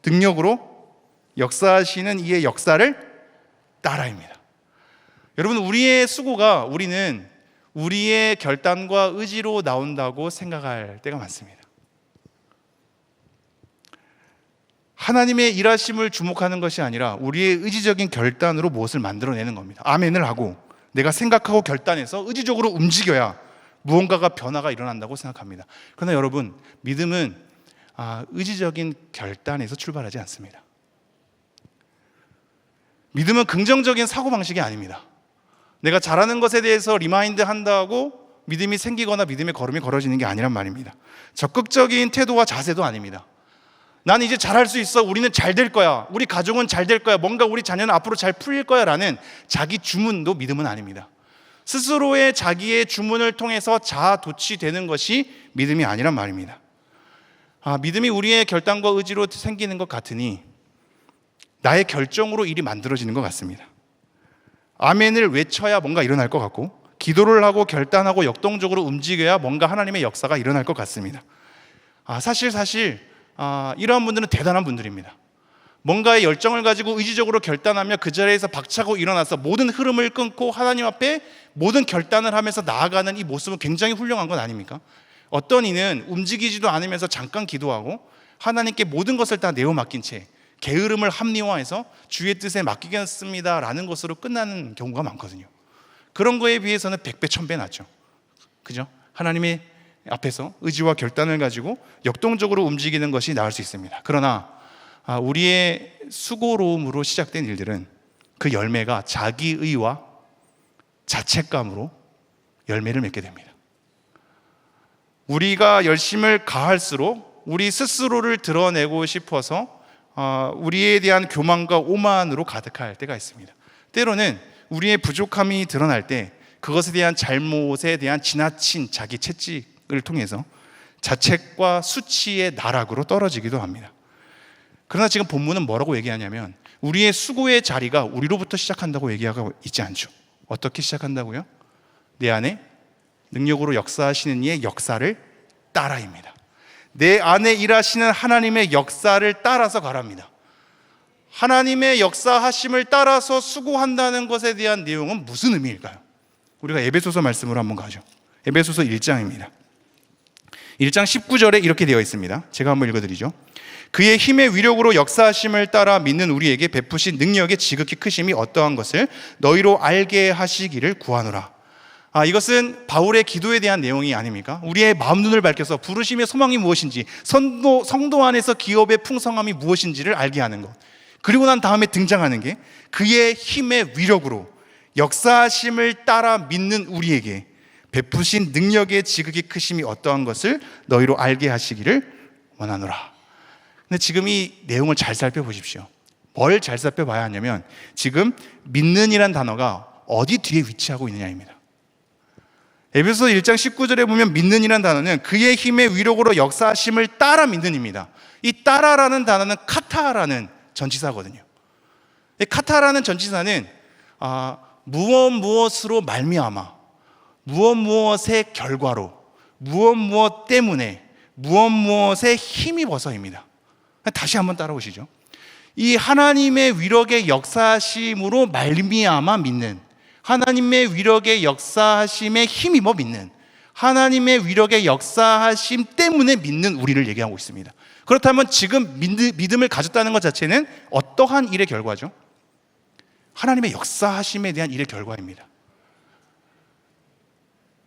능력으로 역사하시는 이의 역사를 따라입니다. 여러분, 우리의 수고가 우리는 우리의 결단과 의지로 나온다고 생각할 때가 많습니다. 하나님의 일하심을 주목하는 것이 아니라 우리의 의지적인 결단으로 무엇을 만들어내는 겁니다. 아멘을 하고 내가 생각하고 결단해서 의지적으로 움직여야 무언가가 변화가 일어난다고 생각합니다. 그러나 여러분, 믿음은 의지적인 결단에서 출발하지 않습니다. 믿음은 긍정적인 사고방식이 아닙니다. 내가 잘하는 것에 대해서 리마인드 한다고 믿음이 생기거나 믿음의 걸음이 걸어지는 게 아니란 말입니다. 적극적인 태도와 자세도 아닙니다. 난 이제 잘할 수 있어, 우리는 잘 될 거야, 우리 가족은 잘 될 거야, 뭔가 우리 자녀는 앞으로 잘 풀릴 거야 라는 자기 주문도 믿음은 아닙니다. 스스로의 자기의 주문을 통해서 자아도취되는 것이 믿음이 아니란 말입니다. 믿음이 우리의 결단과 의지로 생기는 것 같으니 나의 결정으로 일이 만들어지는 것 같습니다. 아멘을 외쳐야 뭔가 일어날 것 같고 기도를 하고 결단하고 역동적으로 움직여야 뭔가 하나님의 역사가 일어날 것 같습니다. 사실 이러한 분들은 대단한 분들입니다. 뭔가의 열정을 가지고 의지적으로 결단하며 그 자리에서 박차고 일어나서 모든 흐름을 끊고 하나님 앞에 모든 결단을 하면서 나아가는 이 모습은 굉장히 훌륭한 건 아닙니까? 어떤 이는 움직이지도 않으면서 잠깐 기도하고 하나님께 모든 것을 다 내어 맡긴 채 게으름을 합리화해서 주의 뜻에 맡기겠습니다 라는 것으로 끝나는 경우가 많거든요. 그런 거에 비해서는 100배 1000배 낫죠. 그죠? 하나님의 앞에서 의지와 결단을 가지고 역동적으로 움직이는 것이 나을 수 있습니다. 그러나 우리의 수고로움으로 시작된 일들은 그 열매가 자기의와 자책감으로 열매를 맺게 됩니다. 우리가 열심을 가할수록 우리 스스로를 드러내고 싶어서 우리에 대한 교만과 오만으로 가득할 때가 있습니다. 때로는 우리의 부족함이 드러날 때 그것에 대한 잘못에 대한 지나친 자기 채찍을 통해서 자책과 수치의 나락으로 떨어지기도 합니다. 그러나 지금 본문은 뭐라고 얘기하냐면 우리의 수고의 자리가 우리로부터 시작한다고 얘기하고 있지 않죠. 어떻게 시작한다고요? 내 안에 능력으로 역사하시는 이의 역사를 따라입니다. 내 안에 일하시는 하나님의 역사를 따라서 가랍니다. 하나님의 역사하심을 따라서 수고한다는 것에 대한 내용은 무슨 의미일까요? 우리가 에베소서 말씀으로 한번 가죠. 에베소서 1장입니다. 1장 19절에 이렇게 되어 있습니다. 제가 한번 읽어드리죠. 그의 힘의 위력으로 역사하심을 따라 믿는 우리에게 베푸신 능력의 지극히 크심이 어떠한 것을 너희로 알게 하시기를 구하노라. 이것은 바울의 기도에 대한 내용이 아닙니까? 우리의 마음 눈을 밝혀서 부르심의 소망이 무엇인지, 성도 안에서 기업의 풍성함이 무엇인지를 알게 하는 것. 그리고 난 다음에 등장하는 게 그의 힘의 위력으로 역사하심을 따라 믿는 우리에게 베푸신 능력의 지극히 크심이 어떠한 것을 너희로 알게 하시기를 원하노라. 근데 지금 이 내용을 잘 살펴보십시오. 뭘 잘 살펴봐야 하냐면 지금 믿는이란 단어가 어디 뒤에 위치하고 있느냐입니다. 에베소서 1장 19절에 보면 믿는이란 단어는 그의 힘의 위력으로 역사하심을 따라 믿는입니다. 이 따라라는 단어는 카타라는 전치사거든요. 이 카타라는 전치사는 무엇으로 말미암아, 무엇의 결과로, 무엇 때문에, 무엇에 힘입어서입니다. 다시 한번 따라오시죠. 이 하나님의 위력의 역사하심으로 말미암아 믿는, 하나님의 위력의 역사하심에 힘입어 믿는, 하나님의 위력의 역사하심 때문에 믿는 우리를 얘기하고 있습니다. 그렇다면 지금 믿음을 가졌다는 것 자체는 어떠한 일의 결과죠? 하나님의 역사하심에 대한 일의 결과입니다.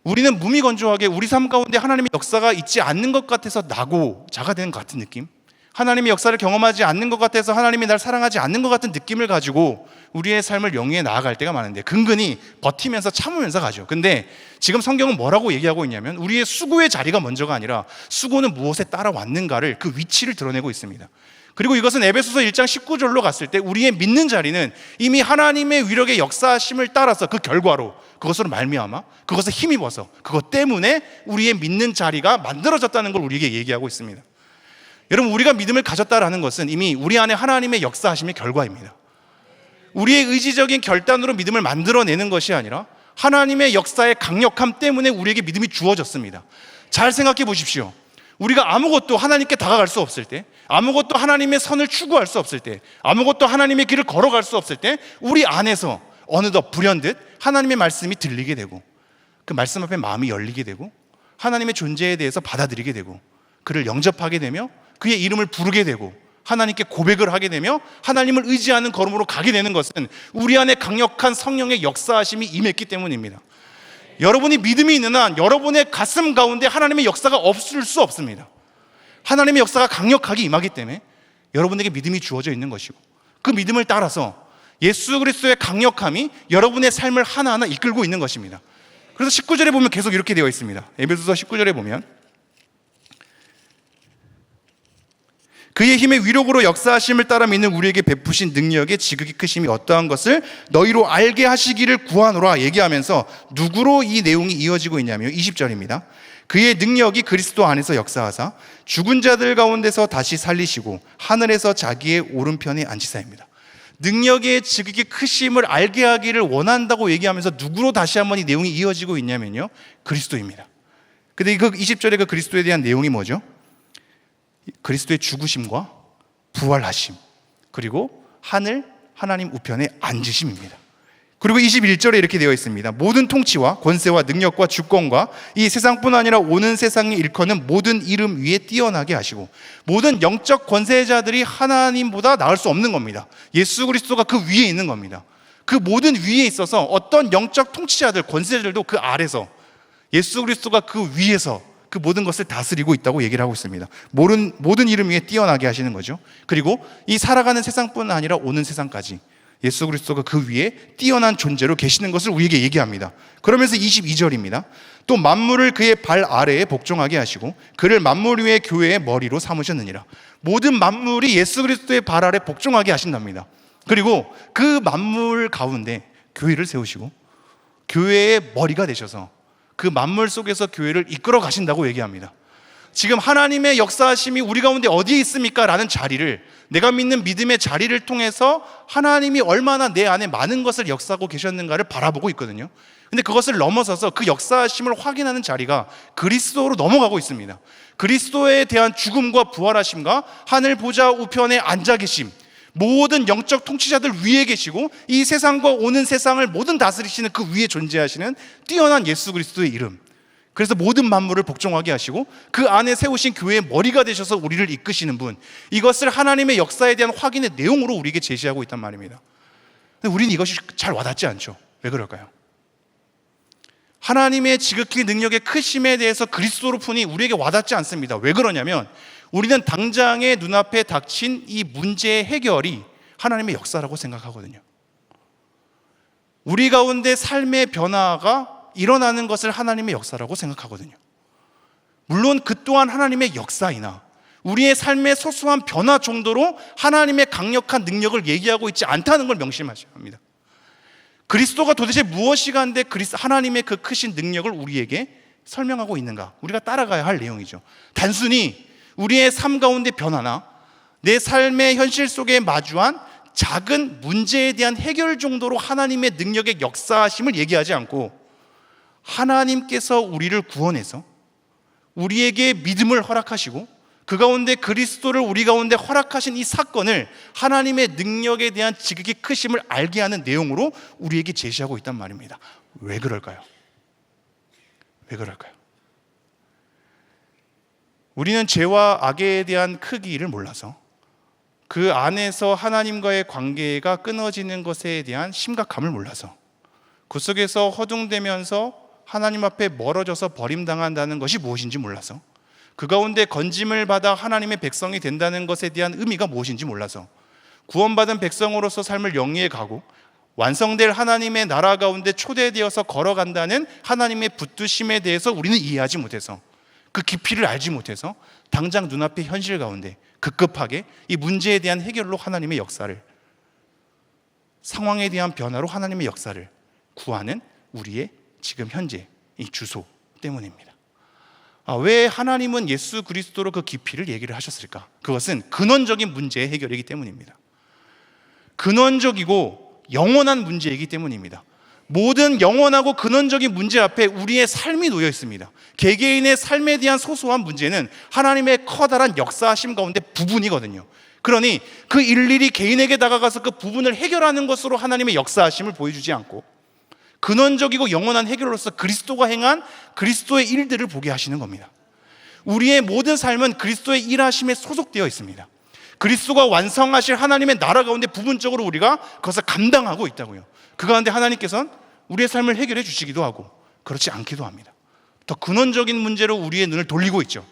우리는 무미건조하게 우리 삶 가운데 하나님의 역사가 있지 않는 것 같아서 나고 자가 되는 것 같은 느낌, 하나님의 역사를 경험하지 않는 것 같아서 하나님이 날 사랑하지 않는 것 같은 느낌을 가지고 우리의 삶을 영위해 나아갈 때가 많은데 근근히 버티면서 참으면서 가죠. 근데 지금 성경은 뭐라고 얘기하고 있냐면 우리의 수고의 자리가 먼저가 아니라 수고는 무엇에 따라왔는가를, 그 위치를 드러내고 있습니다. 그리고 이것은 에베소서 1장 19절로 갔을 때 우리의 믿는 자리는 이미 하나님의 위력의 역사심을 따라서 그 결과로, 그것으로 말미암아, 그것에 힘입어서, 그것 때문에 우리의 믿는 자리가 만들어졌다는 걸 우리에게 얘기하고 있습니다. 여러분, 우리가 믿음을 가졌다라는 것은 이미 우리 안에 하나님의 역사하심의 결과입니다. 우리의 의지적인 결단으로 믿음을 만들어내는 것이 아니라 하나님의 역사의 강력함 때문에 우리에게 믿음이 주어졌습니다. 잘 생각해 보십시오. 우리가 아무것도 하나님께 다가갈 수 없을 때, 아무것도 하나님의 선을 추구할 수 없을 때, 아무것도 하나님의 길을 걸어갈 수 없을 때 우리 안에서 어느덧 불현듯 하나님의 말씀이 들리게 되고 그 말씀 앞에 마음이 열리게 되고 하나님의 존재에 대해서 받아들이게 되고 그를 영접하게 되며 그의 이름을 부르게 되고 하나님께 고백을 하게 되며 하나님을 의지하는 걸음으로 가게 되는 것은 우리 안에 강력한 성령의 역사하심이 임했기 때문입니다. 여러분이 믿음이 있는 한 여러분의 가슴 가운데 하나님의 역사가 없을 수 없습니다. 하나님의 역사가 강력하게 임하기 때문에 여러분에게 믿음이 주어져 있는 것이고 그 믿음을 따라서 예수 그리스도의 강력함이 여러분의 삶을 하나하나 이끌고 있는 것입니다. 그래서 19절에 보면 계속 이렇게 되어 있습니다. 에베소서 19절에 보면 그의 힘의 위력으로 역사하심을 따라 믿는 우리에게 베푸신 능력의 지극히 크심이 어떠한 것을 너희로 알게 하시기를 구하노라 얘기하면서 누구로 이 내용이 이어지고 있냐면 20절입니다. 그의 능력이 그리스도 안에서 역사하사 죽은 자들 가운데서 다시 살리시고 하늘에서 자기의 오른편에 앉히사입니다. 능력의 지극히 크심을 알게 하기를 원한다고 얘기하면서 누구로 다시 한번 이 내용이 이어지고 있냐면요, 그리스도입니다. 근데 그 20절의 그 그리스도에 대한 내용이 뭐죠? 그리스도의 죽으심과 부활하심, 그리고 하나님 우편에 앉으심입니다. 그리고 21절에 이렇게 되어 있습니다. 모든 통치와 권세와 능력과 주권과 이 세상뿐 아니라 오는 세상의 일컫는 모든 이름 위에 뛰어나게 하시고, 모든 영적 권세자들이 하나님보다 나을 수 없는 겁니다. 예수 그리스도가 그 위에 있는 겁니다. 그 모든 위에 있어서 어떤 영적 통치자들, 권세자들도 그 아래서 예수 그리스도가 그 위에서 그 모든 것을 다스리고 있다고 얘기를 하고 있습니다. 모든 이름 위에 뛰어나게 하시는 거죠. 그리고 이 살아가는 세상뿐 아니라 오는 세상까지 예수 그리스도가 그 위에 뛰어난 존재로 계시는 것을 우리에게 얘기합니다. 그러면서 22절입니다. 또 만물을 그의 발 아래에 복종하게 하시고 그를 만물 위의 교회의 머리로 삼으셨느니라. 모든 만물이 예수 그리스도의 발 아래 복종하게 하신답니다. 그리고 그 만물 가운데 교회를 세우시고 교회의 머리가 되셔서 그 만물 속에서 교회를 이끌어 가신다고 얘기합니다. 지금 하나님의 역사하심이 우리 가운데 어디에 있습니까? 라는 자리를, 내가 믿는 믿음의 자리를 통해서 하나님이 얼마나 내 안에 많은 것을 역사하고 계셨는가를 바라보고 있거든요. 근데 그것을 넘어서서 그 역사하심을 확인하는 자리가 그리스도로 넘어가고 있습니다. 그리스도에 대한 죽음과 부활하심과 하늘 보좌 우편에 앉아 계심, 모든 영적 통치자들 위에 계시고 이 세상과 오는 세상을 모든 다스리시는 그 위에 존재하시는 뛰어난 예수 그리스도의 이름, 그래서 모든 만물을 복종하게 하시고 그 안에 세우신 교회의 머리가 되셔서 우리를 이끄시는 분, 이것을 하나님의 역사에 대한 확인의 내용으로 우리에게 제시하고 있단 말입니다. 근데 우리는 이것이 잘 와닿지 않죠. 왜 그럴까요? 하나님의 지극히 능력의 크심에 대해서 그리스도로 푸니 우리에게 와닿지 않습니다. 왜 그러냐면 우리는 당장의 눈앞에 닥친 이 문제의 해결이 하나님의 역사라고 생각하거든요. 우리 가운데 삶의 변화가 일어나는 것을 하나님의 역사라고 생각하거든요. 물론 그 또한 하나님의 역사이나 우리의 삶의 소소한 변화 정도로 하나님의 강력한 능력을 얘기하고 있지 않다는 걸 명심하셔야 합니다. 그리스도가 도대체 무엇이가 한데 하나님의 그 크신 능력을 우리에게 설명하고 있는가? 우리가 따라가야 할 내용이죠. 단순히 우리의 삶 가운데 변화나 내 삶의 현실 속에 마주한 작은 문제에 대한 해결 정도로 하나님의 능력의 역사하심을 얘기하지 않고 하나님께서 우리를 구원해서 우리에게 믿음을 허락하시고 그 가운데 그리스도를 우리 가운데 허락하신 이 사건을 하나님의 능력에 대한 지극히 크심을 알게 하는 내용으로 우리에게 제시하고 있단 말입니다. 왜 그럴까요? 왜 그럴까요? 우리는 죄와 악에 대한 크기를 몰라서 그 안에서 하나님과의 관계가 끊어지는 것에 대한 심각함을 몰라서 그 속에서 허둥대면서 하나님 앞에 멀어져서 버림당한다는 것이 무엇인지 몰라서 그 가운데 건짐을 받아 하나님의 백성이 된다는 것에 대한 의미가 무엇인지 몰라서 구원받은 백성으로서 삶을 영위해 가고 완성될 하나님의 나라 가운데 초대되어서 걸어간다는 하나님의 붙드심에 대해서 우리는 이해하지 못해서 그 깊이를 알지 못해서 당장 눈앞의 현실 가운데 급급하게 이 문제에 대한 해결로 하나님의 역사를, 상황에 대한 변화로 하나님의 역사를 구하는 우리의 지금 현재 이 주소 때문입니다. 왜 하나님은 예수 그리스도로 그 깊이를 얘기를 하셨을까? 그것은 근원적인 문제의 해결이기 때문입니다. 근원적이고 영원한 문제이기 때문입니다. 모든 영원하고 근원적인 문제 앞에 우리의 삶이 놓여 있습니다. 개개인의 삶에 대한 소소한 문제는 하나님의 커다란 역사하심 가운데 부분이거든요. 그러니 그 일일이 개인에게 다가가서 그 부분을 해결하는 것으로 하나님의 역사하심을 보여주지 않고 근원적이고 영원한 해결로서 그리스도가 행한 그리스도의 일들을 보게 하시는 겁니다. 우리의 모든 삶은 그리스도의 일하심에 소속되어 있습니다. 그리스도가 완성하실 하나님의 나라 가운데 부분적으로 우리가 그것을 감당하고 있다고요. 그 가운데 하나님께서는 우리의 삶을 해결해 주시기도 하고 그렇지 않기도 합니다. 더 근원적인 문제로 우리의 눈을 돌리고 있죠.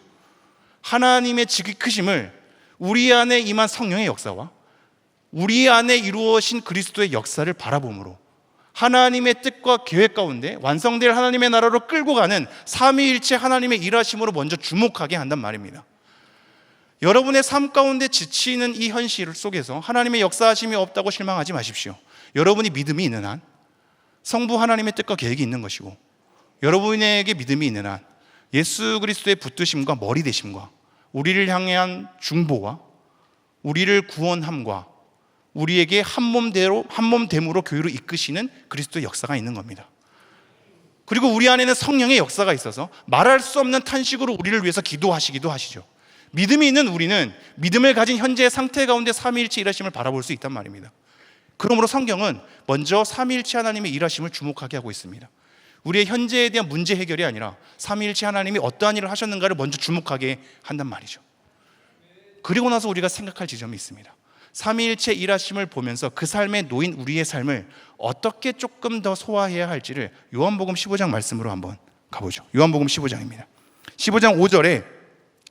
하나님의 지극히 크심을 우리 안에 임한 성령의 역사와 우리 안에 이루어진 그리스도의 역사를 바라봄으로 하나님의 뜻과 계획 가운데 완성될 하나님의 나라로 끌고 가는 삼위일체 하나님의 일하심으로 먼저 주목하게 한단 말입니다. 여러분의 삶 가운데 지치는 이 현실 속에서 하나님의 역사하심이 없다고 실망하지 마십시오. 여러분이 믿음이 있는 한 성부 하나님의 뜻과 계획이 있는 것이고 여러분에게 믿음이 있는 한 예수 그리스도의 붙드심과 머리 되심과 우리를 향한 중보와 우리를 구원함과 우리에게 한몸됨으로 교회로 이끄시는 그리스도의 역사가 있는 겁니다. 그리고 우리 안에는 성령의 역사가 있어서 말할 수 없는 탄식으로 우리를 위해서 기도하시기도 하시죠. 믿음이 있는 우리는 믿음을 가진 현재의 상태 가운데 삼위일체 일하심을 바라볼 수 있단 말입니다. 그러므로 성경은 먼저 삼위일체 하나님의 일하심을 주목하게 하고 있습니다. 우리의 현재에 대한 문제 해결이 아니라 삼위일체 하나님이 어떠한 일을 하셨는가를 먼저 주목하게 한단 말이죠. 그리고 나서 우리가 생각할 지점이 있습니다. 삼위일체 일하심을 보면서 그 삶에 놓인 우리의 삶을 어떻게 조금 더 소화해야 할지를 요한복음 15장 말씀으로 한번 가보죠. 요한복음 15장입니다. 15장 5절에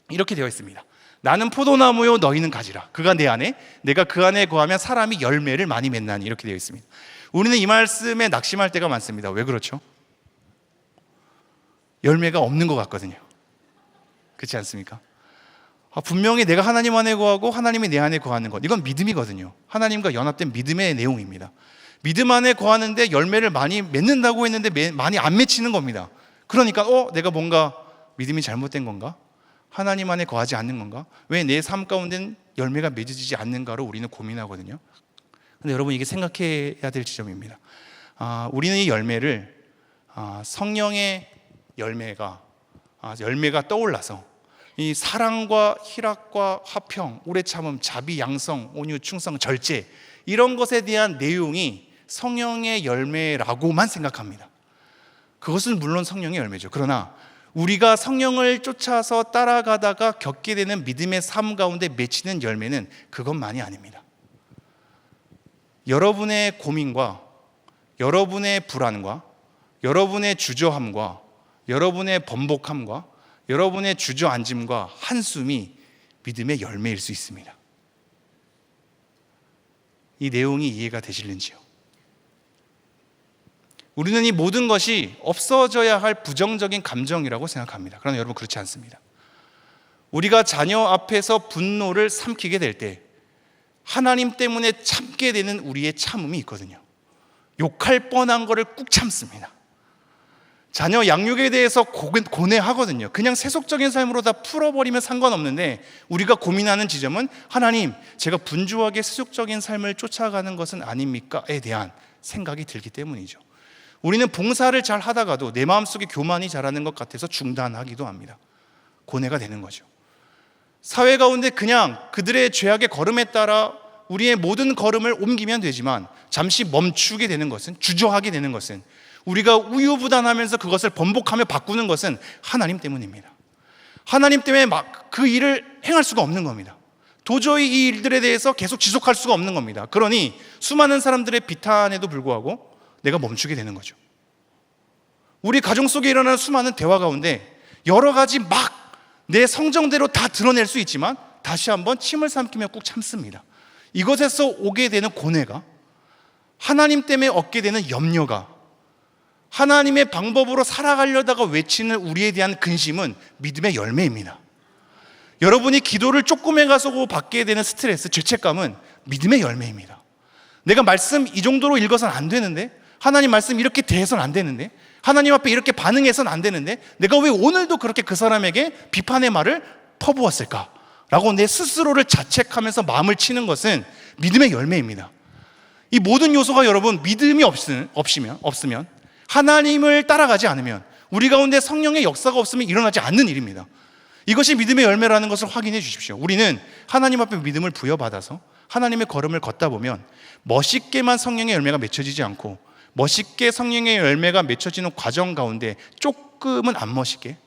이렇게 되어 있습니다. 나는 포도나무요 너희는 가지라. 그가 내 안에 내가 그 안에 거하면 사람이 열매를 많이 맺나니. 이렇게 되어 있습니다. 우리는 이 말씀에 낙심할 때가 많습니다. 왜 그렇죠? 열매가 없는 것 같거든요. 그렇지 않습니까? 분명히 내가 하나님 안에 거하고 하나님이 내 안에 거하는 것, 이건 믿음이거든요. 하나님과 연합된 믿음의 내용입니다. 믿음 안에 거하는데 열매를 많이 맺는다고 했는데 많이 안 맺히는 겁니다. 그러니까 내가 뭔가 믿음이 잘못된 건가? 하나님 안에 거하지 않는 건가? 왜 내 삶 가운데는 열매가 맺어지지 않는가로 우리는 고민하거든요. 근데 여러분, 이게 생각해야 될 지점입니다. 우리는 이 열매를 성령의 열매가 떠올라서 이 사랑과 희락과 화평, 오래 참음, 자비, 양성, 온유, 충성, 절제, 이런 것에 대한 내용이 성령의 열매라고만 생각합니다. 그것은 물론 성령의 열매죠. 그러나 우리가 성령을 쫓아서 따라가다가 겪게 되는 믿음의 삶 가운데 맺히는 열매는 그것만이 아닙니다. 여러분의 고민과 여러분의 불안과 여러분의 주저함과 여러분의 번복함과 여러분의 주저앉음과 한숨이 믿음의 열매일 수 있습니다. 이 내용이 이해가 되실는지요? 우리는 이 모든 것이 없어져야 할 부정적인 감정이라고 생각합니다. 그러나 여러분, 그렇지 않습니다. 우리가 자녀 앞에서 분노를 삼키게 될 때 하나님 때문에 참게 되는 우리의 참음이 있거든요. 욕할 뻔한 거를 꾹 참습니다. 자녀 양육에 대해서 고뇌하거든요. 그냥 세속적인 삶으로 다 풀어버리면 상관없는데 우리가 고민하는 지점은 하나님, 제가 분주하게 세속적인 삶을 쫓아가는 것은 아닙니까?에 대한 생각이 들기 때문이죠. 우리는 봉사를 잘 하다가도 내 마음속에 교만이 자라는 것 같아서 중단하기도 합니다. 고뇌가 되는 거죠. 사회 가운데 그냥 그들의 죄악의 걸음에 따라 우리의 모든 걸음을 옮기면 되지만 잠시 멈추게 되는 것은, 주저하게 되는 것은, 우리가 우유부단하면서 그것을 번복하며 바꾸는 것은 하나님 때문입니다. 하나님 때문에 그 일을 행할 수가 없는 겁니다. 도저히 이 일들에 대해서 계속 지속할 수가 없는 겁니다. 그러니 수많은 사람들의 비탄에도 불구하고 내가 멈추게 되는 거죠. 우리 가정 속에 일어나는 수많은 대화 가운데 여러 가지 막 내 성정대로 다 드러낼 수 있지만 다시 한번 침을 삼키며 꾹 참습니다. 이것에서 오게 되는 고뇌가, 하나님 때문에 얻게 되는 염려가, 하나님의 방법으로 살아가려다가 외치는 우리에 대한 근심은 믿음의 열매입니다. 여러분이 기도를 조금 해가지고 받게 되는 스트레스, 죄책감은 믿음의 열매입니다. 내가 말씀 이 정도로 읽어서는 안 되는데, 하나님 말씀 이렇게 대해서는 안 되는데, 하나님 앞에 이렇게 반응해서는 안 되는데, 내가 왜 오늘도 그렇게 그 사람에게 비판의 말을 퍼부었을까? 라고 내 스스로를 자책하면서 마음을 치는 것은 믿음의 열매입니다. 이 모든 요소가 여러분, 믿음이 없으면, 하나님을 따라가지 않으면, 우리 가운데 성령의 역사가 없으면 일어나지 않는 일입니다. 이것이 믿음의 열매라는 것을 확인해 주십시오. 우리는 하나님 앞에 믿음을 부여받아서 하나님의 걸음을 걷다 보면 멋있게만 성령의 열매가 맺혀지지 않고, 멋있게 성령의 열매가 맺혀지는 과정 가운데 조금은 안 멋있게,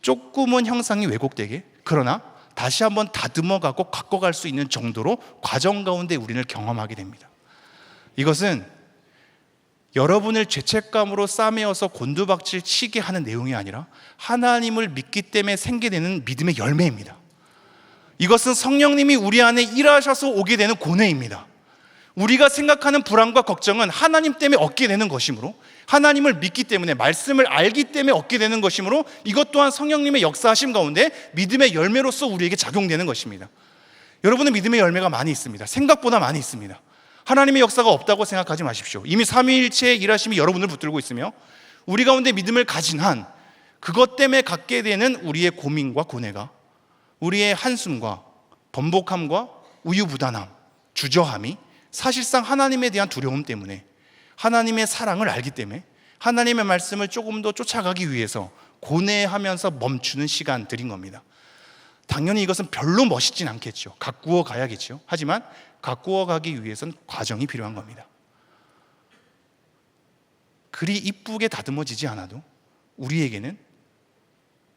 조금은 형상이 왜곡되게, 그러나 다시 한번 다듬어가고 바꿔갈 수 있는 정도로 과정 가운데 우리를 경험하게 됩니다. 이것은 여러분을 죄책감으로 싸매어서 곤두박질 치게 하는 내용이 아니라 하나님을 믿기 때문에 생겨내는 믿음의 열매입니다. 이것은 성령님이 우리 안에 일하셔서 오게 되는 고뇌입니다. 우리가 생각하는 불안과 걱정은 하나님 때문에 얻게 되는 것이므로, 하나님을 믿기 때문에, 말씀을 알기 때문에 얻게 되는 것이므로, 이것 또한 성령님의 역사하심 가운데 믿음의 열매로서 우리에게 작용되는 것입니다. 여러분은 믿음의 열매가 많이 있습니다. 생각보다 많이 있습니다. 하나님의 역사가 없다고 생각하지 마십시오. 이미 삼위일체의 일하심이 여러분을 붙들고 있으며, 우리 가운데 믿음을 가진 한 그것 때문에 갖게 되는 우리의 고민과 고뇌가, 우리의 한숨과 번복함과 우유부단함, 주저함이 사실상 하나님에 대한 두려움 때문에, 하나님의 사랑을 알기 때문에 하나님의 말씀을 조금 더 쫓아가기 위해서 고뇌하면서 멈추는 시간들인 겁니다. 당연히 이것은 별로 멋있진 않겠죠. 가꾸어 가야겠죠. 하지만 가꾸어 가기 위해서는 과정이 필요한 겁니다. 그리 이쁘게 다듬어지지 않아도 우리에게는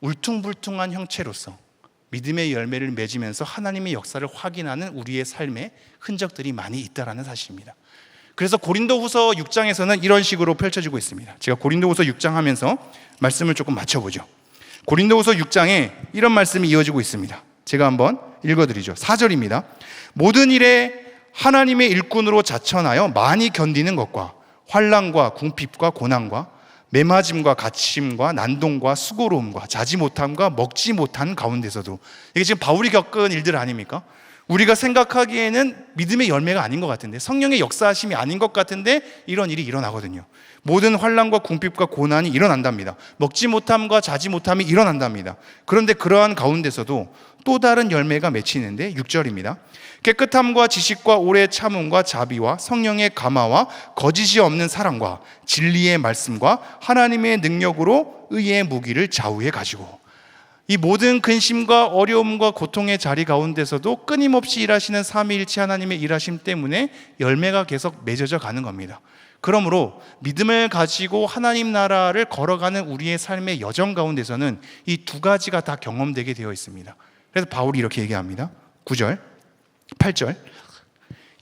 울퉁불퉁한 형체로서 믿음의 열매를 맺으면서 하나님의 역사를 확인하는 우리의 삶의 흔적들이 많이 있다는 사실입니다. 그래서 고린도후서 6장에서는 이런 식으로 펼쳐지고 있습니다. 제가 고린도후서 6장 하면서 말씀을 조금 맞춰보죠. 고린도후서 6장에 이런 말씀이 이어지고 있습니다. 제가 한번 읽어드리죠. 4절입니다. 모든 일에 하나님의 일꾼으로 자천하여 많이 견디는 것과 환난과 궁핍과 고난과 매맞음과 갇힘과 난동과 수고로움과 자지 못함과 먹지 못한 가운데서도, 이게 지금 바울이 겪은 일들 아닙니까? 우리가 생각하기에는 믿음의 열매가 아닌 것 같은데, 성령의 역사하심이 아닌 것 같은데 이런 일이 일어나거든요. 모든 환난과 궁핍과 고난이 일어난답니다. 먹지 못함과 자지 못함이 일어난답니다. 그런데 그러한 가운데서도 또 다른 열매가 맺히는데 6절입니다. 깨끗함과 지식과 오래 참음과 자비와 성령의 감화와 거짓이 없는 사랑과 진리의 말씀과 하나님의 능력으로 의의 무기를 좌우에 가지고. 이 모든 근심과 어려움과 고통의 자리 가운데서도 끊임없이 일하시는 삼위일체 하나님의 일하심 때문에 열매가 계속 맺어져 가는 겁니다. 그러므로 믿음을 가지고 하나님 나라를 걸어가는 우리의 삶의 여정 가운데서는 이 두 가지가 다 경험되게 되어 있습니다. 그래서 바울이 이렇게 얘기합니다. 9절, 8절.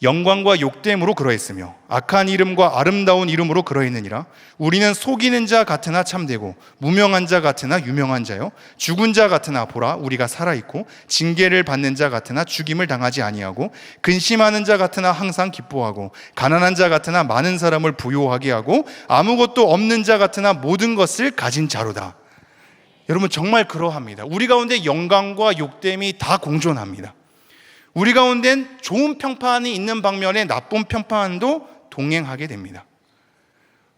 영광과 욕됨으로 그러했으며 악한 이름과 아름다운 이름으로 그러했느니라. 우리는 속이는 자 같으나 참되고 무명한 자 같으나 유명한 자요 죽은 자 같으나 보라 우리가 살아있고 징계를 받는 자 같으나 죽임을 당하지 아니하고 근심하는 자 같으나 항상 기뻐하고 가난한 자 같으나 많은 사람을 부요하게 하고 아무것도 없는 자 같으나 모든 것을 가진 자로다. 여러분 정말 그러합니다. 우리 가운데 영광과 욕됨이 다 공존합니다. 우리 가운데는 좋은 평판이 있는 방면에 나쁜 평판도 동행하게 됩니다.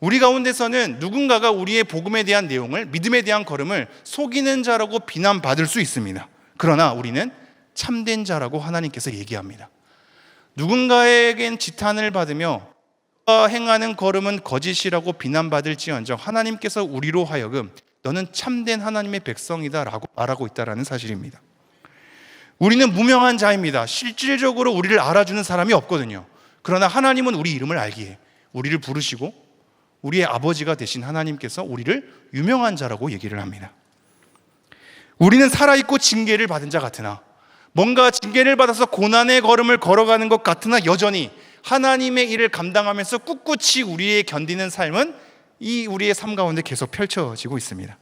우리 가운데서는 누군가가 우리의 복음에 대한 내용을, 믿음에 대한 걸음을 속이는 자라고 비난받을 수 있습니다. 그러나 우리는 참된 자라고 하나님께서 얘기합니다. 누군가에겐 지탄을 받으며 행하는 걸음은 거짓이라고 비난받을지언정 하나님께서 우리로 하여금 너는 참된 하나님의 백성이다 라고 말하고 있다는 사실입니다. 우리는 무명한 자입니다. 실질적으로 우리를 알아주는 사람이 없거든요. 그러나 하나님은 우리 이름을 알기에 우리를 부르시고 우리의 아버지가 되신 하나님께서 우리를 유명한 자라고 얘기를 합니다. 우리는 살아있고 징계를 받은 자 같으나 뭔가 징계를 받아서 고난의 걸음을 걸어가는 것 같으나 여전히 하나님의 일을 감당하면서 꿋꿋이 우리의 견디는 삶은 이 우리의 삶 가운데 계속 펼쳐지고 있습니다.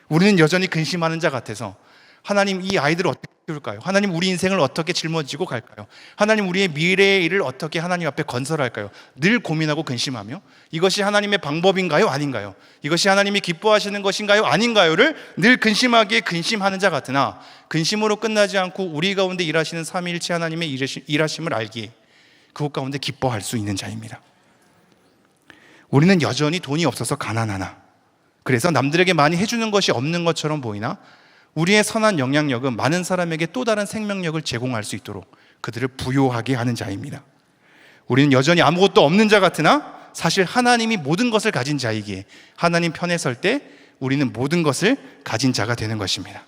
우리는 여전히 근심하는 자 같아서 하나님 이 아이들을 어떻게 키울까요? 하나님 우리 인생을 어떻게 짊어지고 갈까요? 하나님 우리의 미래의 일을 어떻게 하나님 앞에 건설할까요? 늘 고민하고 근심하며 이것이 하나님의 방법인가요? 아닌가요? 이것이 하나님이 기뻐하시는 것인가요? 아닌가요를 늘 근심하기에 근심하는 자 같으나 근심으로 끝나지 않고 우리 가운데 일하시는 삼위일체 하나님의 일하심을 알기에 그것 가운데 기뻐할 수 있는 자입니다. 우리는 여전히 돈이 없어서 가난하나 그래서 남들에게 많이 해주는 것이 없는 것처럼 보이나 우리의 선한 영향력은 많은 사람에게 또 다른 생명력을 제공할 수 있도록 그들을 부요하게 하는 자입니다. 우리는 여전히 아무것도 없는 자 같으나 사실 하나님이 모든 것을 가진 자이기에 하나님 편에 설 때 우리는 모든 것을 가진 자가 되는 것입니다.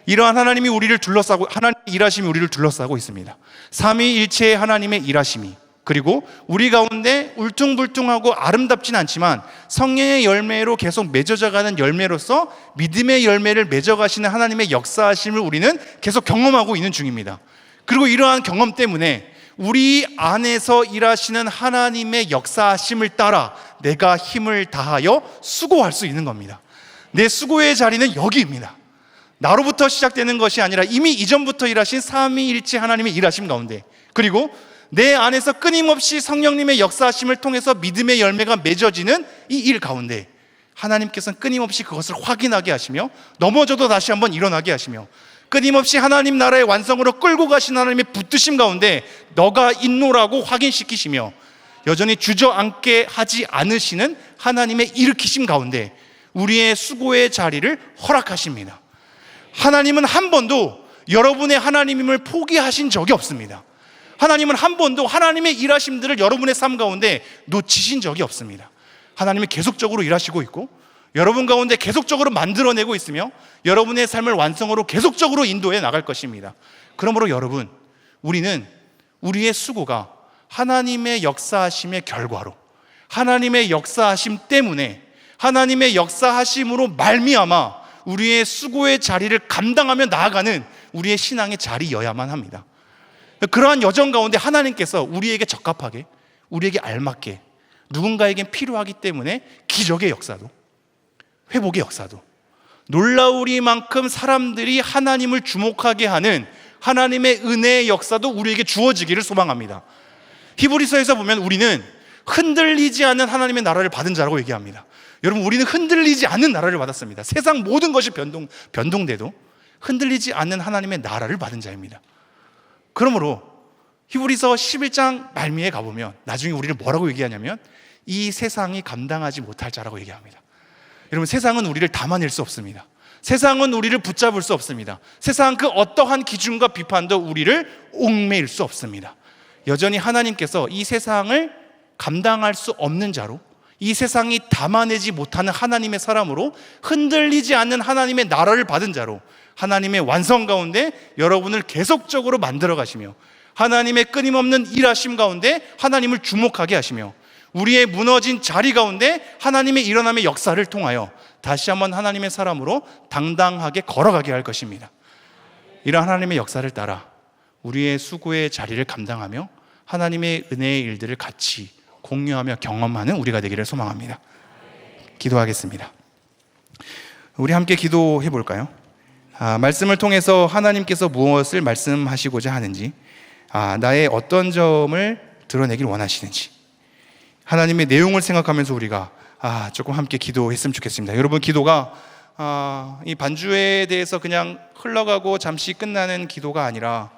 이러한 하나님이 우리를 둘러싸고 하나님의 일하심이 우리를 둘러싸고 있습니다. 삼위일체의 하나님의 일하심이 그리고 우리 가운데 울퉁불퉁하고 아름답진 않지만 성령의 열매로 계속 맺어져가는 열매로서 믿음의 열매를 맺어가시는 하나님의 역사하심을 우리는 계속 경험하고 있는 중입니다. 그리고 이러한 경험 때문에 우리 안에서 일하시는 하나님의 역사하심을 따라 내가 힘을 다하여 수고할 수 있는 겁니다. 내 수고의 자리는 여기입니다. 나로부터 시작되는 것이 아니라 이미 이전부터 일하신 삼위일체 하나님의 일하심 가운데 그리고 내 안에서 끊임없이 성령님의 역사하심을 통해서 믿음의 열매가 맺어지는 이 일 가운데 하나님께서는 끊임없이 그것을 확인하게 하시며 넘어져도 다시 한번 일어나게 하시며 끊임없이 하나님 나라의 완성으로 끌고 가신 하나님의 붙드심 가운데 너가 있노라고 확인시키시며 여전히 주저앉게 하지 않으시는 하나님의 일으키심 가운데 우리의 수고의 자리를 허락하십니다. 하나님은 한 번도 여러분의 하나님임을 포기하신 적이 없습니다. 하나님은 한 번도 하나님의 일하심들을 여러분의 삶 가운데 놓치신 적이 없습니다. 하나님은 계속적으로 일하시고 있고 여러분 가운데 계속적으로 만들어내고 있으며 여러분의 삶을 완성으로 계속적으로 인도해 나갈 것입니다. 그러므로 여러분, 우리는 우리의 수고가 하나님의 역사하심의 결과로 하나님의 역사하심 때문에 하나님의 역사하심으로 말미암아 우리의 수고의 자리를 감당하며 나아가는 우리의 신앙의 자리여야만 합니다. 그러한 여정 가운데 하나님께서 우리에게 적합하게 우리에게 알맞게 누군가에겐 필요하기 때문에 기적의 역사도 회복의 역사도 놀라우리만큼 사람들이 하나님을 주목하게 하는 하나님의 은혜의 역사도 우리에게 주어지기를 소망합니다. 히브리서에서 보면 우리는 흔들리지 않는 하나님의 나라를 받은 자라고 얘기합니다. 여러분, 우리는 흔들리지 않는 나라를 받았습니다. 세상 모든 것이 변동돼도 흔들리지 않는 하나님의 나라를 받은 자입니다. 그러므로 히브리서 11장 말미에 가보면 나중에 우리를 뭐라고 얘기하냐면 이 세상이 감당하지 못할 자라고 얘기합니다. 여러분, 세상은 우리를 담아낼 수 없습니다. 세상은 우리를 붙잡을 수 없습니다. 세상 그 어떠한 기준과 비판도 우리를 옥매일 수 없습니다. 여전히 하나님께서 이 세상을 감당할 수 없는 자로 이 세상이 담아내지 못하는 하나님의 사람으로 흔들리지 않는 하나님의 나라를 받은 자로 하나님의 완성 가운데 여러분을 계속적으로 만들어 가시며, 하나님의 끊임없는 일하심 가운데 하나님을 주목하게 하시며, 우리의 무너진 자리 가운데 하나님의 일어남의 역사를 통하여 다시 한번 하나님의 사람으로 당당하게 걸어가게 할 것입니다. 이런 하나님의 역사를 따라 우리의 수고의 자리를 감당하며 하나님의 은혜의 일들을 같이 공유하며 경험하는 우리가 되기를 소망합니다. 기도하겠습니다. 우리 함께 기도해 볼까요? 말씀을 통해서 하나님께서 무엇을 말씀하시고자 하는지, 나의 어떤 점을 드러내길 원하시는지, 하나님의 내용을 생각하면서 우리가 조금 함께 기도했으면 좋겠습니다. 여러분, 기도가 이 반주에 대해서 그냥 흘러가고 잠시 끝나는 기도가 아니라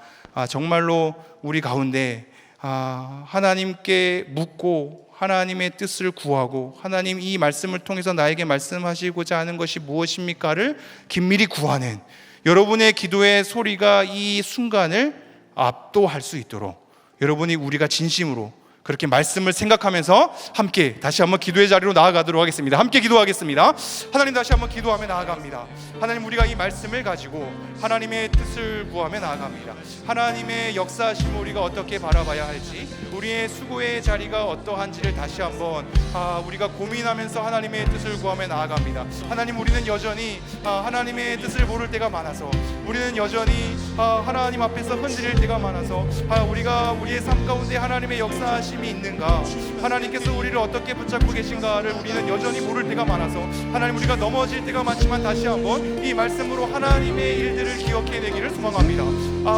정말로 우리 가운데 하나님께 묻고 하나님의 뜻을 구하고, 하나님 이 말씀을 통해서 나에게 말씀하시고자 하는 것이 무엇입니까를 긴밀히 구하는 여러분의 기도의 소리가 이 순간을 압도할 수 있도록, 여러분이 우리가 진심으로 그렇게 말씀을 생각하면서 함께 다시 한번 기도의 자리로 나아가도록 하겠습니다. 함께 기도하겠습니다. 하나님, 다시 한번 기도하며 나아갑니다. 하나님, 우리가 이 말씀을 가지고 하나님의 뜻을 구하며 나아갑니다. 하나님의 역사하심을 우리가 어떻게 바라봐야 할지, 우리의 수고의 자리가 어떠한지를 다시 한번 우리가 고민하면서 하나님의 뜻을 구하며 나아갑니다. 하나님, 우리는 여전히 하나님의 뜻을 모를 때가 많아서, 우리는 여전히 하나님 앞에서 흔들릴 때가 많아서, 우리가 우리의 삶 가운데 하나님의 역사하심 있는가, 하나님께서 우리를 어떻게 붙잡고 계신가를 우리는 여전히 모를 때가 많아서, 하나님, 우리가 넘어질 때가 많지만 다시 한번 이 말씀으로 하나님의 일들을 기억해내기를 소망합니다.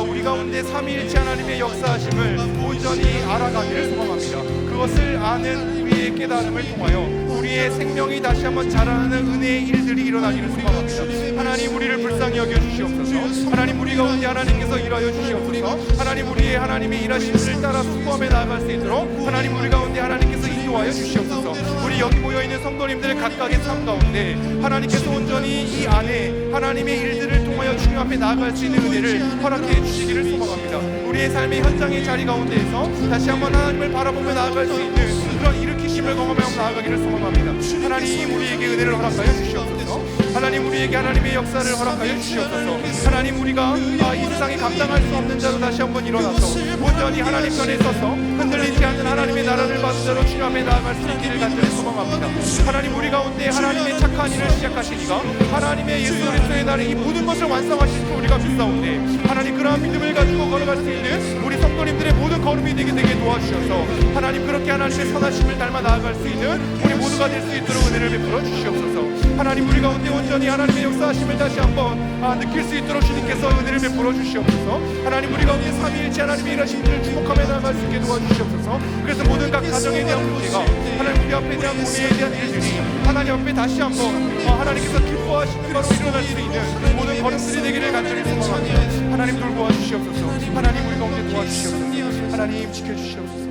우리 가운데 삼위일체 하나님의 역사하심을 온전히 알아가기를 소망합니다. 그것을 아는 우리의 깨달음을 통하여 우리의 생명이 다시 한번 자라나는 은혜의 일들이 일어나기를 소망합니다. 하나님, 우리를 불쌍히 여겨주시옵소서. 하나님, 우리 가운데 하나님께서 일하여 주시옵소서. 하나님, 우리의 하나님의 일하심을 따라 수고하며 나아갈 수 있도록 하나님, 우리 가운데 하나님께서 인도하여 주시옵소서. 우리 여기 모여있는 성도님들 각각의 삶 가운데 하나님께서 온전히 이 안에 하나님의 일들을 통하여 주님 앞에 나아갈 수 있는 은혜를 허락해 주시기를 소망합니다. 우리의 삶의 현장의 자리 가운데에서 다시 한번 하나님을 바라보며 나아갈 수 있는 그런 일으키심을 경험하며 나아가기를 소망합니다. 하나님, 우리에게 은혜를 허락하여 주시옵소서. 하나님, 우리에게 하나님의 역사를 허락하여 주시옵소서. 하나님, 우리가 이 세상에 감당할 수 없는 자로 다시 한번 일어나서 온전히 하나님 편에 서서 흔들리지 않는 하나님의 나라를 받은 자로 주님 앞에 나아갈 수 있기를 간절히 소망합니다. 하나님, 우리 가운데 하나님의 착한 일을 시작하시니까 하나님의 예수 그리스도의 날에 이 모든 것을 완성하실 줄 우리가 믿사오니, 하나님, 그러한 믿음을 가지고 걸어갈 수 있는 우리 성도님들의 모든 걸음이 되게 도와주셔서 하나님, 그렇게 하나님의 선하심을 닮아 나아갈 수 있는 우리 모두가 될 수 있도록 은혜를 베풀어 주시옵소서. 하나님, 우리 가운데 온전히 하나님의 역사하심을 다시 한번 느낄 수 있도록 주님께서 은혜를 베풀어 주시옵소서. 하나님, 우리 가운데 삼위일체 하나님의 일하심을 주목하며 나아갈 수 있게 도와주시옵소서. 그래서 모든 각 가정에 대한 문제가, 하나님, 우리 앞에 대한 고뇌에 대한 일들이 하나님 앞에 다시 한번 하나님께서 기뻐하시는 바로 일어날 수 있는 모든 걸음들이 되기를 간절히 소망합니다. 하나님, 돌보아 주시옵소서. 하나님, 우리 가운데 도와주시옵소서. 하나님, 지켜주시옵소서.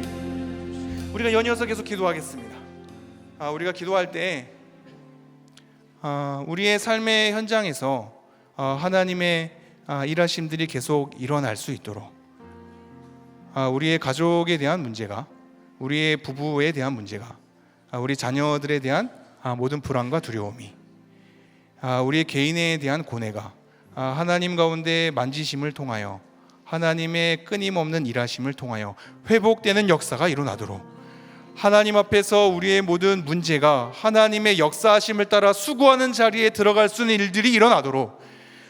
우리가 연이어서 계속 기도하겠습니다. 우리가 기도할 때 우리의 삶의 현장에서 하나님의 일하심들이 계속 일어날 수 있도록, 우리의 가족에 대한 문제가, 우리의 부부에 대한 문제가, 우리 자녀들에 대한 모든 불안과 두려움이, 우리의 개인에 대한 고뇌가 하나님 가운데 만지심을 통하여, 하나님의 끊임없는 일하심을 통하여 회복되는 역사가 일어나도록, 하나님 앞에서 우리의 모든 문제가 하나님의 역사하심을 따라 수고하는 자리에 들어갈 수 있는 일들이 일어나도록,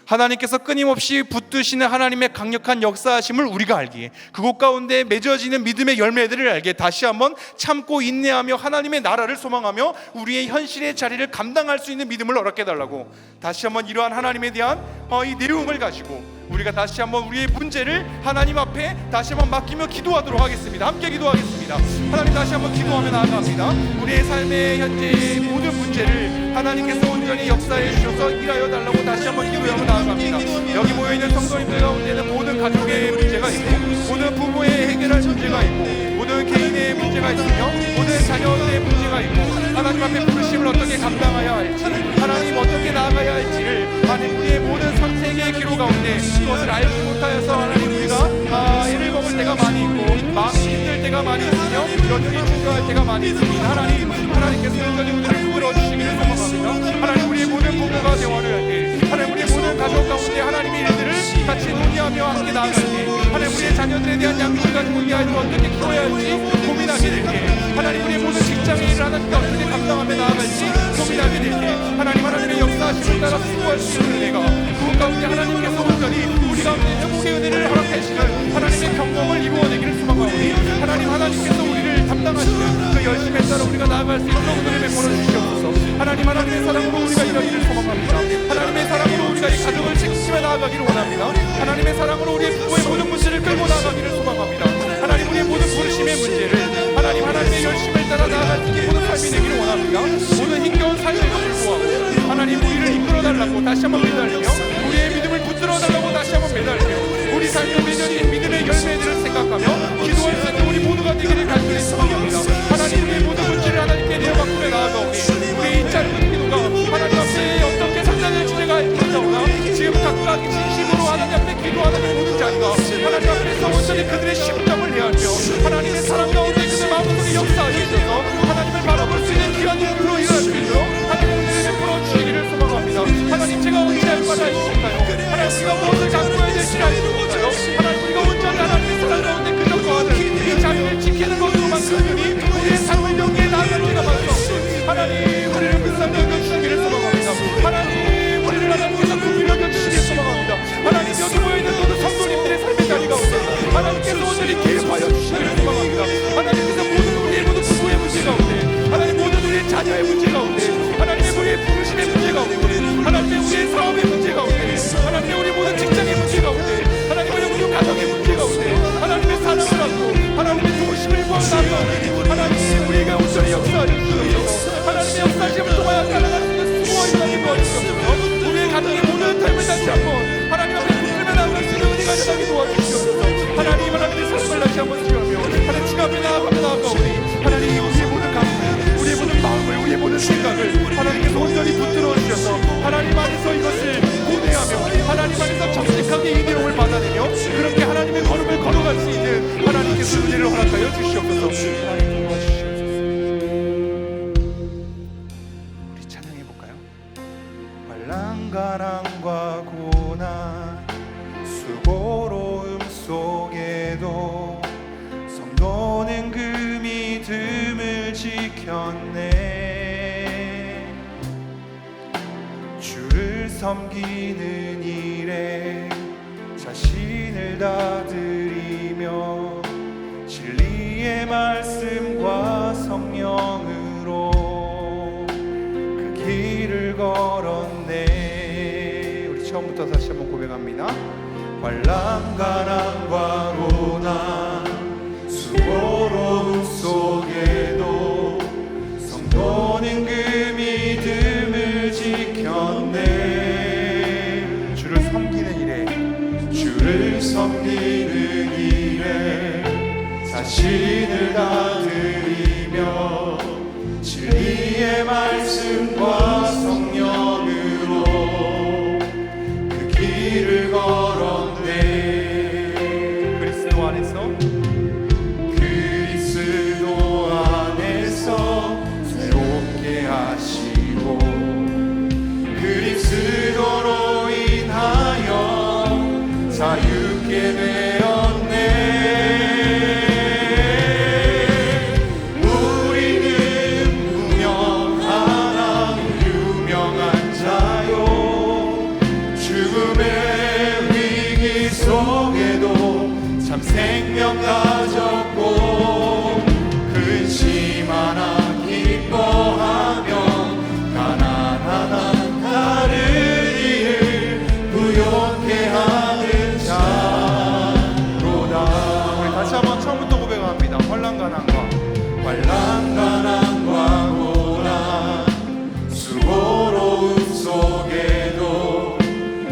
하나님께서 끊임없이 붙드시는 하나님의 강력한 역사하심을 우리가 알기에, 그곳 가운데 맺어지는 믿음의 열매들을 알기에 다시 한번 참고 인내하며 하나님의 나라를 소망하며 우리의 현실의 자리를 감당할 수 있는 믿음을 허락해달라고, 다시 한번 이러한 하나님에 대한 이 내용을 가지고 우리가 다시 한번 우리의 문제를 하나님 앞에 다시 한번 맡기며 기도하도록 하겠습니다. 함께 기도하겠습니다. 하나님, 다시 한번 기도하며 나아갑니다. 우리의 삶의 현재의 모든 문제를 하나님께서 온전히 역사해 주셔서 일하여 달라고 다시 한번 기도하며 나아갑니다. 여기 모여있는 성도님들 가운데는 모든 가족의 문제가 있고, 모든 부부의 해결할 문제가 있고, 모든 개인의 문제가 있으며, 모든 자녀들의 문제가 있고, 하나님 앞에 부르심을 어떻게 감당해야 할지, 하나님 어떻게 나아가야 할지를 하나님, 우리의 모든 선택의 기로 가운데 그것을 알지 못하여서 하나님, 우리가 애를 먹을 때가 많이 있고 마음이 힘들 때가 많이 있으며 여전히 주저할 때가 많이 있습니다. 하나님께서 여전히 우리를 풀어주시기를 소망합니다. 하나님, 우리의 모든 부부가 대화를 할 때, 하나님, 우리의 모든 모든 가족 가운데 하나님의 일들을 같이 논의하며 함께 나아갈지, 하나님 우리의 자녀들에 대한 양육을 가지고 이 아이를 어떻게 키워야 할지 고민하게 될게, 하나님 우리의 모든 직장의 일을 하나님께 어떻게 감당하며 나아갈지 고민하게 될게, 하나님의 역사하심을 따라 수고할 수 있는 은혜가 그 가운데 하나님께서 온전히 우리 가운데 회복의 은혜를 허락하시는 하나님의 경험을 이루어내기를 소망하오니, 하나님께서 우리를 담당하시는 그 열심에 따라 우리가 나아갈 수 있는 은혜를 베풀어 주시옵소서. 하나님의 사랑으로 우리가 이러기를 소망합니다. 하나님의 사랑으로 우리가 이 가정을 책임지며 나아가기를 원합니다. 하나님의 사랑으로 우리의 부부의 모든 문제를 끌고 나아가기를 소망합니다. 하나님 우리의 모든 부르심의 문제를 하나님의 열심을 따라 나아갈 수 있는 모든 삶이 되기를 원합니다. 모든 힘겨운 삶에도 불구하고 하나님 우리를 이끌어달라고 다시 한번 매달리며, 우리의 믿음을 붙들어달라고 다시 한번 매달리며, 우리 삶의 매년인 믿음의 열매들을 생각하며 기도할 수 있는 우리 모두가 되기를 간절히 소망합니다. 하나님 우리의 모든 문제를 하나님께 내어 바꾸며 나아가오니, 우리의 이 짧은 기도가 하나님 앞에 어떻게 상달될지가 있다오나 지금 각각 진심으로 하나님 앞에 기도하는 모든 자리가 하나님 앞에서 온전히 그들의 심정을 헤아려 하나님의 사랑 가운데 그들 마음속에 역사하게 해줘서 하나님을 바라볼 수 있는 귀한 인물로 일어날 수 있도록 하나님의 은혜를 베풀어 주시기를 소망합니다. 하나님 제가 언제 할 바를 알지 못하요, 하나님 우리가 무엇을 갖고야 될지 알지 못하요, 하나님 우리가 온전히 하나님의 사랑 가운데 그저 거하는 이 자리를 지키는 것으로 만들어주니 우리의 삶을 명예에 나아가기가 마소옵소서. 하나님 우리를 불쌍히 여겨주시기를 소망합니다. 하나님 우리를 하나님께서 긍휼히 여겨주시기를 소망합니다. 하나님 여기 모여있는 모든 성도님들의 삶의 자리 가운데 하나님께서 온전히 개입하여 주시기를 소망합니다. 하나님께서 모든 우리의 모든 부부의 문제 가운데, 하나님 모든 우리의 자녀의 문제 가운데, 하나님의 우리의 부르심의 문제 가운데, 하나님의 우리의 사업의 문제 가운데, 하나님의 우리 모든 직장의 문제 가운데, 하나님의 우리 가정의 문제 가운데 하나님의 사랑을 받고 하나님의 도심을 구하나며 하나님 우리에게 온전히 역사하여 주시옵소서. 하나님의 역사심을 통하여 살아갈 수 있는 수고와 인간이 도와주시옵소서. 우리의 가정의 모든 삶을 다시 한번 하나님 앞에 붙들며 나아갈 수 있는 은혜가 되게 도와주시옵소서. 하나님의 사랑을 다시 한번 지으며 하나님 주가 앞에 나아가오니, 하나님 우리의 모든 감을, 우리의 모든 마음을, 우리의 모든 생각을 하나님께서 온전히 붙들어 주셔서 하나님 안에서 이것을 고대하며 하나님 안에서 정직하게 이 내용을 받아내며 그렇게 하나님의 걸음을 걸어갈 수 있는 하나님께서 은혜를 허락하여 주시옵소서. 하나님 도와주시옵소서. 우리 찬양해볼까요? 환난과 고난 수고로움 속에도 성도는 그 믿음을 지켰네. 주를 섬기는 일에 자신을 다 드리며 진리의 말씀과 성령으로 그 길을 걸었네. 우리 처음부터 다시 한번 고백합니다. 환난과 고난 수고로움 속에도 성도는 그 믿음을 지켰네. 주를 섬기는 일에 자신을 다 드리며 진리의 말씀과 성령으로 그 길을 걸었네. 그리스도 안에서 새롭게 하시고 그리스도로 인하여 자유케 되었네. 우리는 분명한 유명한 자요. 죽음의 위기 속에도 참 생명 가졌고 근심 하나 기뻐하며 가난한 나를 이를 부욕해 하는 자로다. 우리 다시 한번 처음부터 고백합니다. 환난과 고난 수고로움 속에도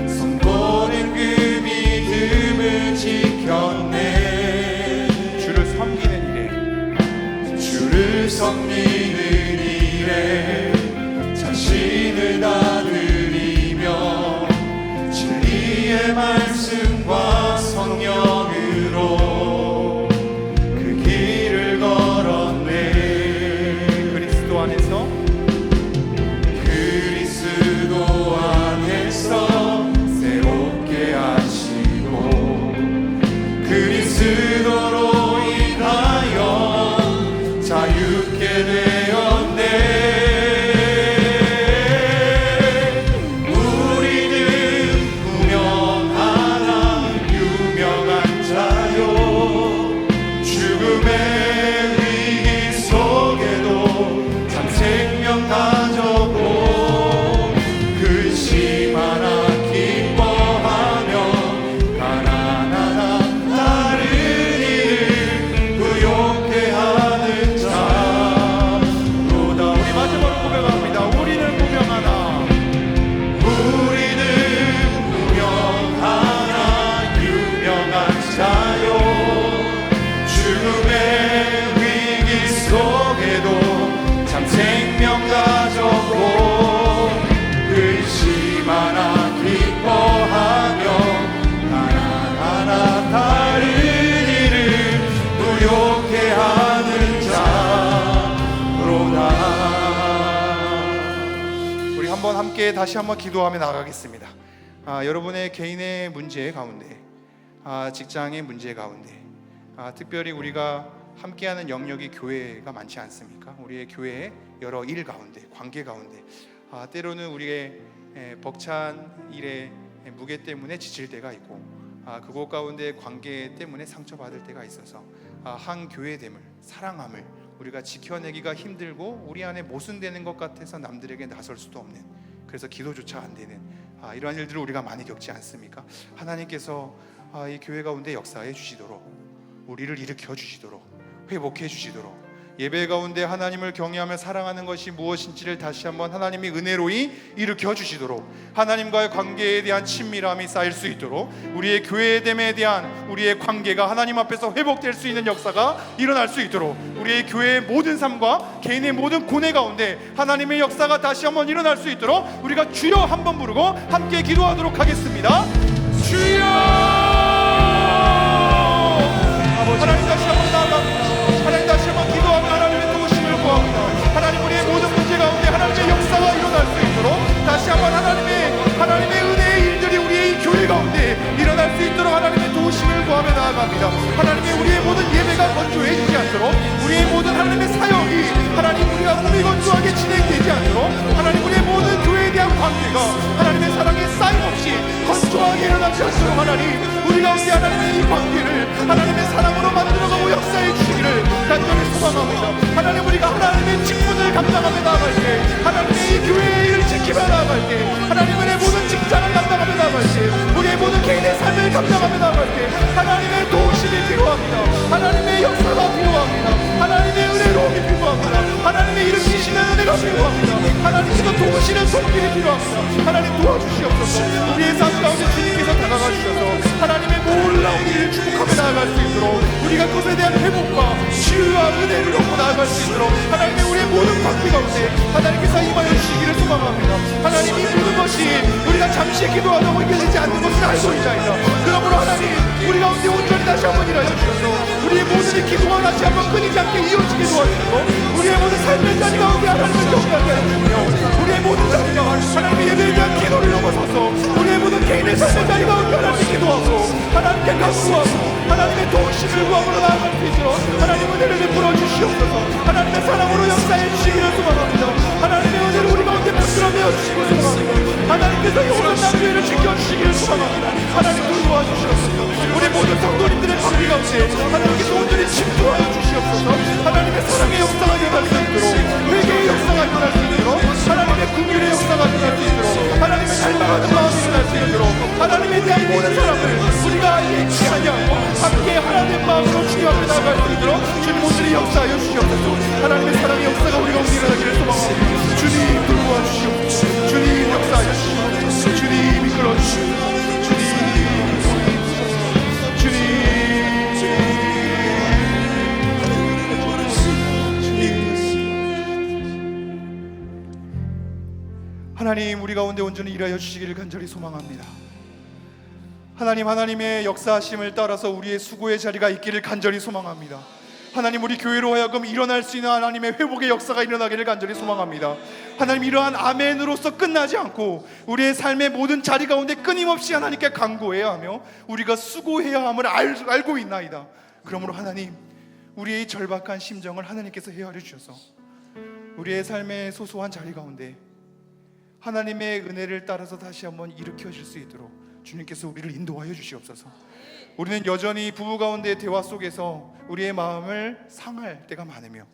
성도는 그 믿음을 지켰네. 주를 섬기는 일에 자신을 다 드리며 진리의 말씀과 성령으로 그 길을 걸었네. 그리스도 안에서 한번 함께 다시 한번 기도하며 나가겠습니다. 여러분의 개인의 문제 가운데, 직장의 문제 가운데, 특별히 우리가 함께하는 영역이 교회가 많지 않습니까? 우리의 교회의 여러 일 가운데, 관계 가운데, 때로는 우리의 벅찬 일의 무게 때문에 지칠 때가 있고, 그곳 가운데 관계 때문에 상처받을 때가 있어서 한 교회됨을, 사랑함을 우리가 지켜내기가 힘들고 우리 안에 모순되는 것 같아서 남들에게 나설 수도 없는, 그래서 기도조차 안 되는 이러한 일들을 우리가 많이 겪지 않습니까? 하나님께서 이 교회 가운데 역사해 주시도록, 우리를 일으켜 주시도록, 회복해 주시도록, 예배 가운데 하나님을 경외하며 사랑하는 것이 무엇인지를 다시 한번 하나님이 은혜로이 일으켜 주시도록, 하나님과의 관계에 대한 친밀함이 쌓일 수 있도록, 우리의 교회됨에 대한 우리의 관계가 하나님 앞에서 회복될 수 있는 역사가 일어날 수 있도록, 우리의 교회의 모든 삶과 개인의 모든 고뇌 가운데 하나님의 역사가 다시 한번 일어날 수 있도록 우리가 주여 한번 부르고 함께 기도하도록 하겠습니다. 주여! 하나님 다시 한번 나아갑니다. 하나님 다시 한번 기도하며 하나님의 도우심을 구합니다. 하나님 우리의 모든 문제 가운데 하나님의 역사가 일어날 수 있도록 다시 한번 하나님의 은혜의 일들이 우리의 이 교회 가운데 일어날 수 있도록 하나님의 도우심을 구하며 나아갑니다. 하나님의 우리의 모든 예배가 건조해지지 않도록, 우리의 모든 하나님의 사역이 하나님 우리가 무미건조하게 진행되지 않도록, 하나님 우리의 모든 교회에 대한 관계가 하나님의 사랑에 쌓임 없이 건조하게 일어나지 않도록 하나님 우리 가운데 하나님의 이 관계를 하나님의 사랑으로 만들어가고 역사해 주시기를 간절히 소망합니다. 하나님 우리가 하나님의 직분을 감당하며 나아갈 때, 하나님의 이 교회의 일을 지키며 나아갈 때, 하나님의 모든 직장을 감당하며 나아갈 때, 우리의 모든 개인의 삶을 감당하며 나아갈 때 하나님의 도우심이 필요합니다. 하나님의 역사가 필요합니다. 하나님의 은혜로움이 필요합니다. 하나님의 일으키시는 은혜가 필요합니다. 하나님께서 도우시는 손길이 필요합니다. 하나님 도와주시옵소서. 우리의 삶 가운데 주님께서 다가가 주셔서 하나님의 놀라운 일을 축복하며 나아갈 수 있도록, 우리가 그것에 대한 회복과 치유와 은혜를 얻고 나아갈 수 있도록 하나님의 우리의 모든 관계 가운데 하나님께서 임하여 주시기를 소망합니다. 하나님 이 모든 것이 우리가 잠시 기도하다고 이겨지지 않는 것을 알고 있나이다. 그러므로 하나님 우리 가운데 온전히 다시 한번 일하여 주셔서 우리의 모든 기도가 다시 한번 끊이지 않게 이어지게 도와주시고, 우리의 모든 삶의 자리 가운데 하나님을 경배하게 하시며, 우리의 모든 자리가 하나님의 예배에 대한 기도를 넘어서서 우리의 모든 개인의 삶의 자리 가운데 하나님께 기도하고 하나님께 간구하고 하나님의 도우심을 구함으로 나아갈 수 있도록 하나님 은혜를 베풀어 주시옵소서. 하나님의 사랑으로 역사해 주시기를 소망합니다. 하나님의 은혜를 우리 가운데 부스러며 주시고 소망합니다. 하나님께서 영원한 남교회를 지켜주시기를 소망합니다. 하나님 도와주시옵소서. 우리 모든 성도님들의 관계 가운데 하나님께서 온전히 침투하여 주시옵소서. 하나님의 사랑의 역사가 일어날 수 있도록, 회개의 역사가 일어날 수 있도록, 하나님의 긍휼의 역사가 일어날 수 있도록, 하나님의 닮아가는 마음이 일어날 수 있도록, 하나님에 대한 모든 사람을 우리가 잃지 아니하고 함께 하나님의 마음으로 주님 앞에 나아갈 수 있도록 주님 온전히 역사하여 주시옵소서. 하나님의 사랑의 역사가 우리 가운데 일어나기를 소망합니다. 주님 도와 주시옵소서. 주님 역사하여 주시옵소서. 주님 이끌어 주시옵소서. 하나님 우리 가운데 온전히 일하여 주시기를 간절히 소망합니다. 하나님, 하나님의 역사하심을 따라서 우리의 수고의 자리가 있기를 간절히 소망합니다. 하나님 우리 교회로 하여금 일어날 수 있는 하나님의 회복의 역사가 일어나기를 간절히 소망합니다. 하나님 이러한 아멘으로서 끝나지 않고 우리의 삶의 모든 자리 가운데 끊임없이 하나님께 간구해야 하며 우리가 수고해야 함을 알고 있나이다. 그러므로 하나님 우리의 절박한 심정을 하나님께서 헤아려 주셔서 우리의 삶의 소소한 자리 가운데 하나님의 은혜를 따라서 다시 한번 일으켜질 수 있도록 주님께서 우리를 인도하여 주시옵소서. 우리는 여전히 부부 가운데 대화 속에서 우리의 마음을 상할 때가 많으며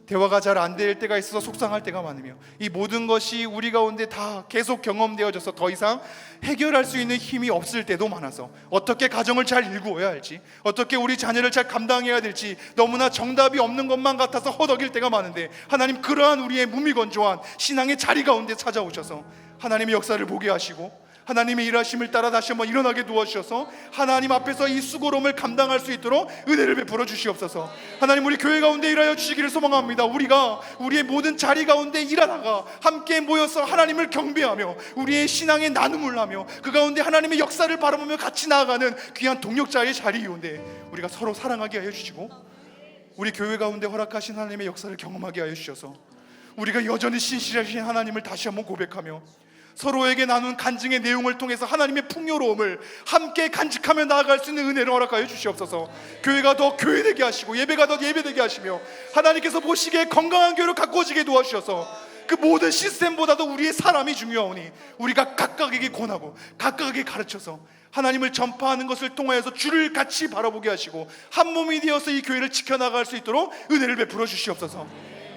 대화가 잘 안 될 때가 있어서 속상할 때가 많으며 이 모든 것이 우리 가운데 다 계속 경험되어져서 더 이상 해결할 수 있는 힘이 없을 때도 많아서 어떻게 가정을 잘 일구어야 할지, 어떻게 우리 자녀를 잘 감당해야 될지 너무나 정답이 없는 것만 같아서 허덕일 때가 많은데 하나님 그러한 우리의 무미건조한 신앙의 자리 가운데 찾아오셔서 하나님의 역사를 보게 하시고 하나님의 일하심을 따라 다시 한번 일어나게 도와주셔서 하나님 앞에서 이 수고로움을 감당할 수 있도록 은혜를 베풀어 주시옵소서. 하나님 우리 교회 가운데 일하여 주시기를 소망합니다. 우리가 우리의 모든 자리 가운데 일하다가 함께 모여서 하나님을 경배하며 우리의 신앙의 나눔을 하며 그 가운데 하나님의 역사를 바라보며 같이 나아가는 귀한 동역자의 자리이온데 우리가 서로 사랑하게 하여 주시고 우리 교회 가운데 허락하신 하나님의 역사를 경험하게 하여 주셔서 우리가 여전히 신실하신 하나님을 다시 한번 고백하며 서로에게 나눈 간증의 내용을 통해서 하나님의 풍요로움을 함께 간직하며 나아갈 수 있는 은혜를 허락하여 주시옵소서. 교회가 더 교회되게 하시고 예배가 더 예배되게 하시며 하나님께서 보시기에 건강한 교회로 가꾸어지게 도와주셔서 그 모든 시스템보다도 우리의 사람이 중요하오니 우리가 각각에게 권하고 각각에게 가르쳐서 하나님을 전파하는 것을 통하여서 주를 같이 바라보게 하시고 한 몸이 되어서 이 교회를 지켜나갈 수 있도록 은혜를 베풀어 주시옵소서.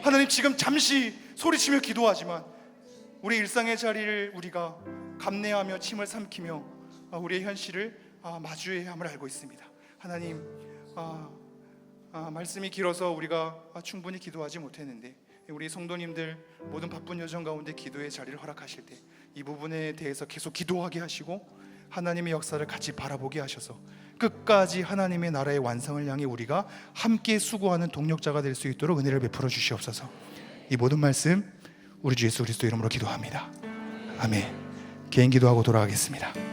하나님, 지금 잠시 소리치며 기도하지만 우리 일상의 자리를 우리가 감내하며 침을 삼키며 우리의 현실을 마주해야 함을 알고 있습니다. 하나님, 말씀이 길어서 우리가 충분히 기도하지 못했는데 우리 성도님들 모든 바쁜 여정 가운데 기도의 자리를 허락하실 때 이 부분에 대해서 계속 기도하게 하시고 하나님의 역사를 같이 바라보게 하셔서 끝까지 하나님의 나라의 완성을 향해 우리가 함께 수고하는 동력자가 될 수 있도록 은혜를 베풀어 주시옵소서. 이 모든 말씀 우리 주 예수 그리스도 이름으로 기도합니다. 아멘. 개인 기도하고 돌아가겠습니다.